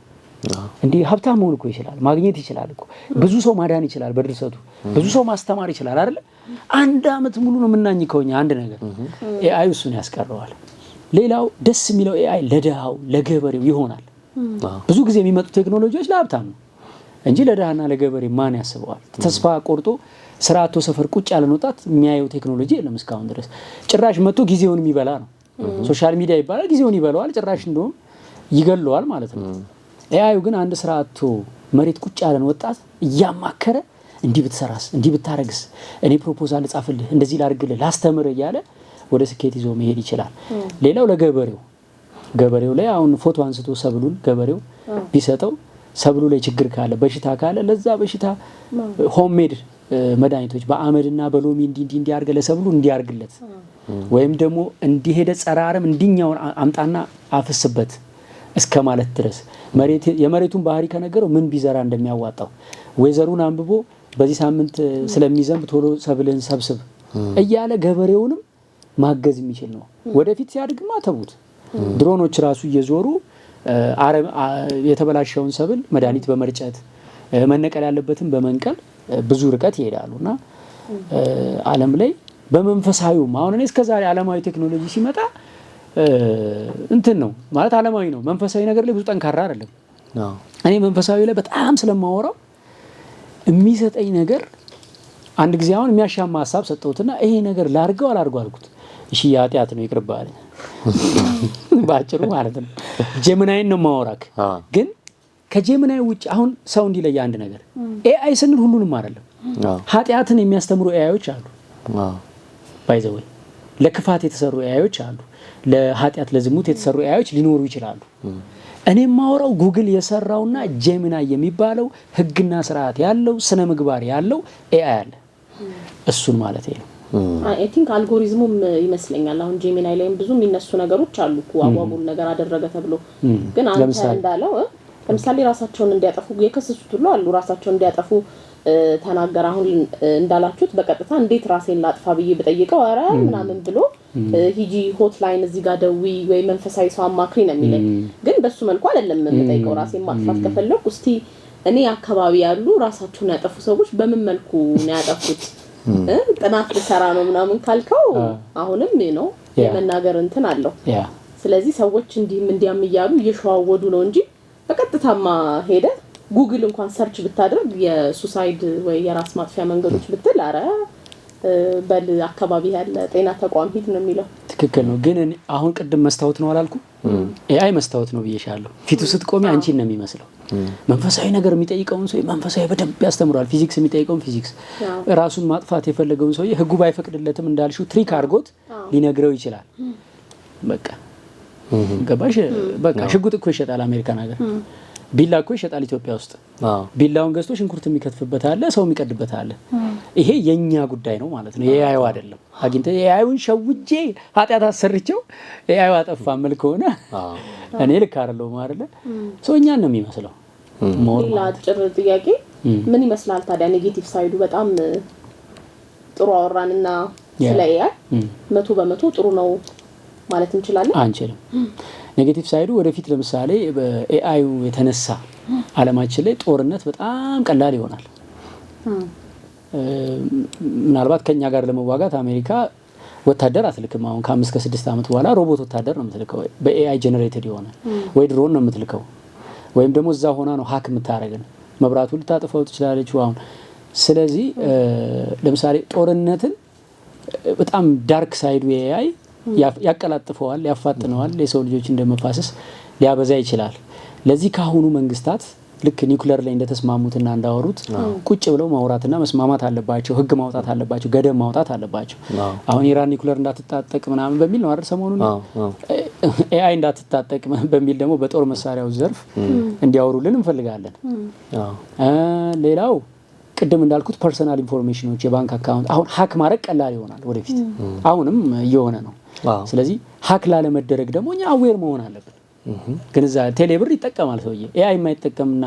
እንዲህ ሀብታም መሆን እኮ ይችላል፣ ማግኘት ይችላል እኮ ብዙ ሰው ማዳን ይችላል፣ በድርሰቱ ብዙ ሰው ማስተማር ይችላል አይደል? 1 አመት ሙሉ ነው የምናኝከው እኛ አንድ ነገር። ኤአይ እሱን ያስቀረዋል። ሌላው ደስ የሚለው ኤአይ ለድሃው ለገበሬው ይሆናል። ብዙ ጊዜ የሚመጡ ቴክኖሎጂዎች ለሀብታም ነው እንጂ ለድሃና ለገበሬ ማን ያስበዋል? ተስፋ ቆርጦ ስራ አጥቶ ሰፈር ቁጭ ያለን ወጣት የሚያየው ቴክኖሎጂ የለም እስካሁን ድረስ። ጭራሽ መጥቶ ጊዜውን የሚበላ ነው። ሶሻል ሚዲያ ይባላል፣ ጊዜውን ይበላዋል፣ ጭራሽ እንደውም ይገለዋል ማለት ነው። ኤአዩ ግን አንድ ስራ አጥቶ መሬት ቁጭ ያለን ወጣት እያማከረ እንዲህ ብትሰራስ፣ እንዲህ ብታረግስ፣ እኔ ፕሮፖዛል ልጻፍልህ፣ እንደዚህ ላድርግልህ፣ ላስተምር እያለ ወደ ስኬት ይዞ መሄድ ይችላል። ሌላው ገበሬው ላይ አሁን ፎቶ አንስቶ ሰብሉን ገበሬው ቢሰጠው ሰብሉ ላይ ችግር ካለ በሽታ ካለ ለዛ በሽታ ሆምሜድ መድኃኒቶች በአመድና በሎሚ እንዲያርገ ለሰብሉ እንዲያርግለት ወይም ደግሞ እንዲሄደ ጸረ አረም እንዲኛውን አምጣና አፍስበት እስከ ማለት ድረስ የመሬቱን ባህሪ ከነገረው ምን ቢዘራ እንደሚያዋጣው ወይዘሩን አንብቦ በዚህ ሳምንት ስለሚዘንብ ቶሎ ሰብልን ሰብስብ እያለ ገበሬውንም ማገዝ የሚችል ነው። ወደፊት ሲያድግማ ተቡት ድሮኖች ራሱ እየዞሩ የተበላሸውን ሰብል መድኃኒት በመርጨት መነቀል ያለበትን በመንቀል ብዙ ርቀት ይሄዳሉና ዓለም ላይ በመንፈሳዊውም አሁን እኔ እስከዛሬ ዓለማዊ ቴክኖሎጂ ሲመጣ እንትን ነው ማለት ዓለማዊ ነው። መንፈሳዊ ነገር ላይ ብዙ ጠንካራ አይደለም። እኔ መንፈሳዊ ላይ በጣም ስለማወራው የሚሰጠኝ ነገር አንድ ጊዜ አሁን የሚያሻማ ሀሳብ ሰጠሁትና ይሄ ነገር ላርገው አልኩት። እሺ ኃጢአት ነው ይቅርብ አለኝ። ባጭሩ ማለት ነው ጀሚናይን ነው ማወራክ። ግን ከጀሚናይ ውጭ አሁን ሰው እንዲለይ አንድ ነገር ኤአይ ስንል ሁሉንም አይደለም። ኃጢአትን የሚያስተምሩ ኤአዮች አሉ። ባይ ዘ ወይ ለክፋት የተሰሩ ኤአዮች አሉ። ለኃጢአት ለዝሙት የተሰሩ ኤአዮች ሊኖሩ ይችላሉ። እኔ ማወራው ጉግል የሰራውና ጀሚናይ የሚባለው ህግና ስርዓት ያለው ስነ ምግባር ያለው ኤአይ አለ። እሱን ማለት ነው። አይ ቲንክ አልጎሪዝሙም ይመስለኛል። አሁን ጀሚናይ ላይም ብዙ የሚነሱ ነገሮች አሉ እኮ አዋጉል ነገር አደረገ ተብሎ ግን አንተ እንዳለው ለምሳሌ ራሳቸውን እንዲያጠፉ የከሰሱት ሁሉ አሉ። ራሳቸውን እንዲያጠፉ ተናገር። አሁን እንዳላችሁት በቀጥታ እንዴት ራሴን ላጥፋ ብዬ በጠይቀው አረ ምናምን ብሎ ሂጂ ሆትላይን እዚህ ጋር ደዊ ወይ መንፈሳዊ ሰው አማክሪ ነው የሚለኝ። ግን በሱ መልኩ አይደለም የምጠይቀው። ራሴን ማጥፋት ከፈለኩ እስቲ እኔ አካባቢ ያሉ ራሳቸውን ያጠፉ ሰዎች በምን መልኩ ነው ያጠፉት ጥናት ልሰራ ነው ምናምን ካልከው አሁንም ነው የመናገር እንትን አለው። ስለዚህ ሰዎች እንዲያም እያሉ እየሸዋወዱ ነው እንጂ በቀጥታማ ሄደ ጉግል እንኳን ሰርች ብታደርግ የሱሳይድ ወይ የራስ ማጥፊያ መንገዶች ብትል አረ በል አካባቢ ያለ ጤና ተቋም ሂድ ነው የሚለው። ትክክል ነው። ግን አሁን ቅድም መስታወት ነው አላልኩ? ኤአይ መስታወት ነው ብዬሻለሁ። ፊቱ ስትቆሚ አንቺን ነው የሚመስለው። መንፈሳዊ ነገር የሚጠይቀውን ሰው መንፈሳዊ በደንብ ያስተምራል። ፊዚክስ የሚጠይቀውን ፊዚክስ፣ ራሱን ማጥፋት የፈለገውን ሰው ህጉ ባይፈቅድለትም እንዳልሽው ትሪክ አድርጎት ሊነግረው ይችላል። በቃ ገባሽ? በቃ ሽጉጥ እኮ ይሸጣል አሜሪካን ሀገር፣ ቢላ እኮ ይሸጣል ኢትዮጵያ ውስጥ። ቢላውን ገዝቶ ሽንኩርት የሚከትፍበት አለ፣ ሰው የሚቀድበት አለ። ይሄ የኛ ጉዳይ ነው ማለት ነው። የኤአዩ አይደለም። አግኝተ የኤአዩን ሸውጄ ኃጢአት አሰርቼው ኤአዩ አጠፋ ምን ከሆነ እኔ ልክ አይደለሁም አይደለ? ሰው እኛን ነው የሚመስለው። ሌላ አጭር ጥያቄ ምን ይመስላል ታዲያ ኔጌቲቭ ሳይዱ? በጣም ጥሩ አወራንና ስለ ኤአይ 100% ጥሩ ነው ማለት እንችላለን? አንችልም። ኔጌቲቭ ሳይዱ ወደፊት ለምሳሌ በኤአዩ የተነሳ ዓለማችን ላይ ጦርነት በጣም ቀላል ይሆናል። ምናልባት ከኛ ጋር ለመዋጋት አሜሪካ ወታደር አትልክም። አሁን ከ5 እስከ 6 ዓመት በኋላ ሮቦት ወታደር ነው የምትልከው። በኤአይ ጀነሬትድ የሆነ ወይ ድሮን ነው የምትልከው፣ ወይም ደግሞ እዛ ሆና ነው ሀክ የምታረገን። መብራቱ ልታጠፋው ትችላለች አሁን። ስለዚህ ለምሳሌ ጦርነትን በጣም ዳርክ ሳይዱ ኤአይ ያቀላጥፈዋል፣ ያፋጥነዋል፣ የሰው ልጆች እንደመፋሰስ ሊያበዛ ይችላል። ለዚህ ካሁኑ መንግስታት ልክ ኒውክሌር ላይ እንደተስማሙትና እንዳወሩት ቁጭ ብለው ማውራትና መስማማት አለባቸው። ህግ ማውጣት አለባቸው፣ ገደብ ማውጣት አለባቸው። አሁን ኢራን ኒውክሌር እንዳትታጠቅ ምናምን በሚል ነው አይደል ሰሞኑን ኤአይ እንዳትታጠቅ በሚል ደግሞ በጦር መሳሪያው ዘርፍ እንዲያወሩልን እንፈልጋለን። ሌላው ቅድም እንዳልኩት ፐርሰናል ኢንፎርሜሽኖች፣ የባንክ አካውንት አሁን ሀክ ማድረግ ቀላል ይሆናል ወደፊት። አሁንም እየሆነ ነው። ስለዚህ ሀክ ላለመደረግ ደግሞ እኛ አዌር መሆን አለብን። ግን እዛ ቴሌብር ይጠቀማል ሰውዬ። ኤአይ የማይጠቀምና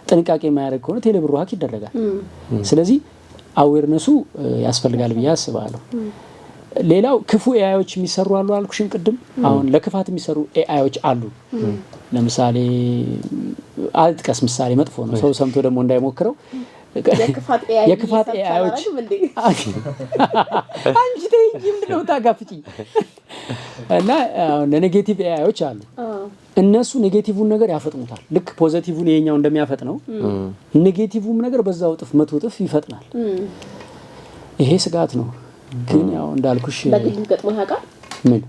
ጥንቃቄ የማያደርግ ከሆነ ቴሌብሩ ሀክ ይደረጋል። ስለዚህ አዌርነሱ ያስፈልጋል ብዬ አስባለሁ። ሌላው ክፉ ኤአይዎች የሚሰሩ አሉ አልኩሽም ቅድም። አሁን ለክፋት የሚሰሩ ኤአይዎች አሉ። ለምሳሌ አልጥቀስ ምሳሌ መጥፎ ነው ሰው ሰምቶ ደግሞ እንዳይሞክረው። የክፋት ኤአይዎች አንቺ ተይኝ ምንድነው ታጋፍጪ። እና ለኔጌቲቭ ኤአይዎች አሉ። እነሱ ኔጌቲቭን ነገር ያፈጥኑታል። ልክ ፖዚቲቭን ይሄኛው እንደሚያፈጥነው ኔጌቲቭም ነገር በዛው እጥፍ 100 እጥፍ ይፈጥናል። ይሄ ስጋት ነው። ግን ያው እንዳልኩሽ በግል ገጥሞ ያውቃል ምን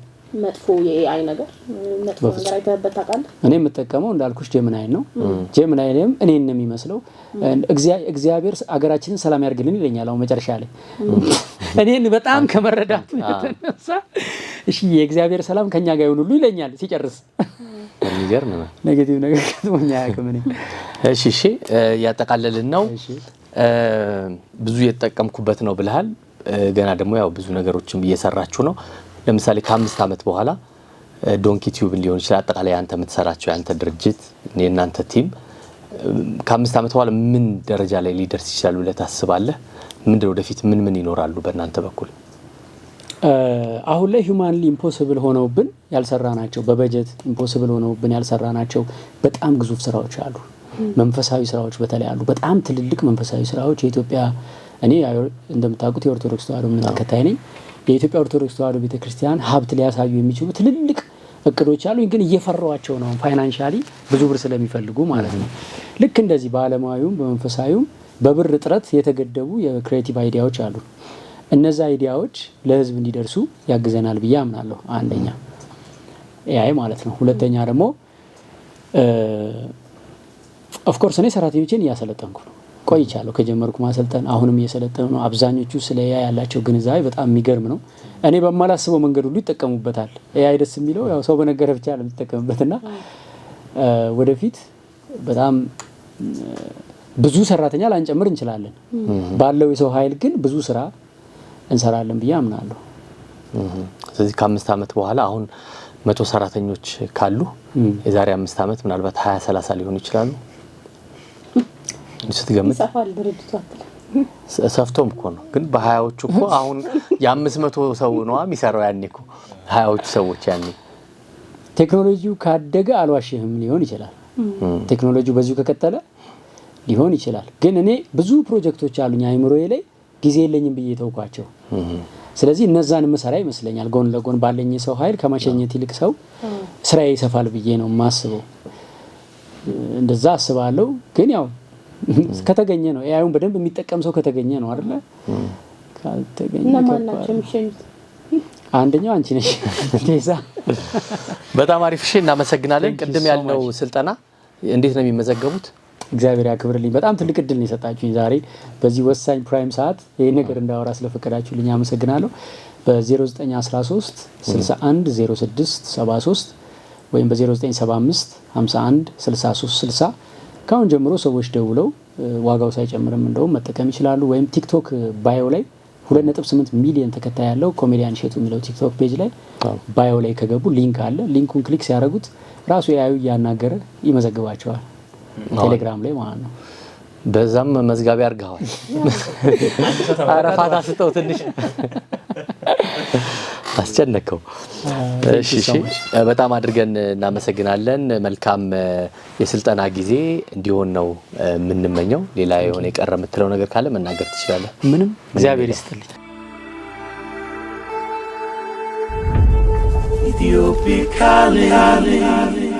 መጥፎ የኤአይ ነገር መጥፎ ነገር አይተህበት ታውቃለህ? እኔ የምጠቀመው እንዳልኩሽ ጄሚናይ ነው። ጄሚናይም እኔን ነው የሚመስለው። እግዚአብሔር አገራችንን ሰላም ያርግልን ይለኛል አሁን መጨረሻ ላይ እኔን በጣም ከመረዳቱ የተነሳ እሺ የእግዚአብሔር ሰላም ከኛ ጋር ይሁን ሁሉ ይለኛል ሲጨርስ። የሚገርም ነው። ኔጌቲቭ ነገር ከተሞኛ ያከም እኔ እሺ ያጠቃለልን ነው። ብዙ የተጠቀምኩበት ነው ብለሃል። ገና ደግሞ ያው ብዙ ነገሮችን እየሰራችሁ ነው። ለምሳሌ ከ5 አመት በኋላ ዶንኪ ቲዩብ ሊሆን ይችላል አጠቃላይ አንተ የምትሰራቸው ያንተ ድርጅት የእናንተ ቲም ከ5 አመት በኋላ ምን ደረጃ ላይ ሊደርስ ይችላል ብለህ ታስባለህ? ምንድነው ወደፊት ምን ይኖራሉ በእናንተ በኩል? አሁን ላይ ሂዩማንሊ ኢምፖሲብል ሆነውብን ያልሰራናቸው በበጀት ኢምፖሲብል ሆነውብን ያልሰራናቸው በጣም ግዙፍ ስራዎች አሉ። መንፈሳዊ ስራዎች በተለይ አሉ። በጣም ትልልቅ መንፈሳዊ ስራዎች የኢትዮጵያ እኔ እንደምታውቁት የኦርቶዶክስ ተዋሕዶ እምነት ተከታይ ነኝ። የኢትዮጵያ ኦርቶዶክስ ተዋሕዶ ቤተክርስቲያን ሀብት ሊያሳዩ የሚችሉ ትልልቅ እቅዶች አሉ። ግን እየፈራዋቸው ነው ፋይናንሻሊ ብዙ ብር ስለሚፈልጉ ማለት ነው። ልክ እንደዚህ በዓለማዊውም በመንፈሳዊውም በብር እጥረት የተገደቡ የክሬቲቭ አይዲያዎች አሉ። እነዛ አይዲያዎች ለህዝብ እንዲደርሱ ያግዘናል ብዬ አምናለሁ። አንደኛ ኤአይ ማለት ነው። ሁለተኛ ደግሞ ኦፍ ኮርስ እኔ ሰራተኞችን እያሰለጠንኩ ነው ቆይቻለሁ። ከጀመርኩ ማሰልጠን አሁንም እየሰለጠኑ ነው። አብዛኞቹ ስለ ኤአይ ያላቸው ግንዛቤ በጣም የሚገርም ነው። እኔ በማላስበው መንገድ ሁሉ ይጠቀሙበታል። ኤአይ ደስ የሚለው ያው ሰው በነገረ ብቻ ነው የሚጠቀምበትና ወደፊት በጣም ብዙ ሰራተኛ ላንጨምር እንችላለን። ባለው የሰው ኃይል ግን ብዙ ስራ እንሰራለን ብዬ አምናለሁ። ስለዚህ ከ5 አመት በኋላ አሁን 100 ሰራተኞች ካሉ የዛሬ 5 አመት ምናልባት 20-30 ሊሆኑ ይችላሉ። ስትገምት ሰፋል ድርጅቱ ሰፍቶም እኮ ነው። ግን በ20ዎቹ እኮ አሁን የ500 ሰው ነው የሚሰራው። ያኔ እኮ 20ዎቹ ሰዎች ያኔ ቴክኖሎጂው ካደገ አልዋሽህም ሊሆን ይችላል። ቴክኖሎጂው በዚሁ ከቀጠለ ሊሆን ይችላል። ግን እኔ ብዙ ፕሮጀክቶች አሉኝ አይምሮዬ ላይ ጊዜ የለኝም ብዬ ተውኳቸው። ስለዚህ እነዛን መሰራ ይመስለኛል። ጎን ለጎን ባለኝ ሰው ኃይል ከማሸኘት ይልቅ ሰው ስራዬ ይሰፋል ብዬ ነው ማስበው። እንደዛ አስባለሁ። ግን ያው ከተገኘ ነው ኤአይውን በደንብ የሚጠቀም ሰው ከተገኘ ነው አይደል? ካልተገኘ አንደኛው አንቺ ነሽ ቴዛ። በጣም አሪፍ እሺ፣ እናመሰግናለን። ቅድም ያልነው ስልጠና እንዴት ነው የሚመዘገቡት? እግዚአብሔር ያክብርልኝ። በጣም ትልቅ እድል ነው የሰጣችሁኝ ዛሬ በዚህ ወሳኝ ፕራይም ሰዓት ይሄ ነገር እንዳወራ ስለፈቀዳችሁልኝ አመሰግናለሁ። በ0913 61 06 73 ወይም በ0975 51 63 60 ካሁን ጀምሮ ሰዎች ደውለው ዋጋው ሳይጨምርም እንደውም መጠቀም ይችላሉ። ወይም ቲክቶክ ባዮ ላይ 2.8 ሚሊዮን ተከታይ ያለው ኮሜዲያን ሼቱ የሚለው ቲክቶክ ፔጅ ላይ ባዮ ላይ ከገቡ ሊንክ አለ። ሊንኩን ክሊክ ሲያደርጉት ራሱ ያዩ ያናገረ ይመዘግባቸዋል። ቴሌግራም ላይ ማለት ነው። በዛም መዝጋቢ አርጋዋል። አረፋታ ስጠው ትንሽ አስጨነቀው። እሺ በጣም አድርገን እናመሰግናለን። መልካም የስልጠና ጊዜ እንዲሆን ነው የምንመኘው። ሌላ የሆነ የቀረ የምትለው ነገር ካለ መናገር ትችላለህ። ምንም እግዚአብሔር ይስጥልኝ። Ethiopia calling.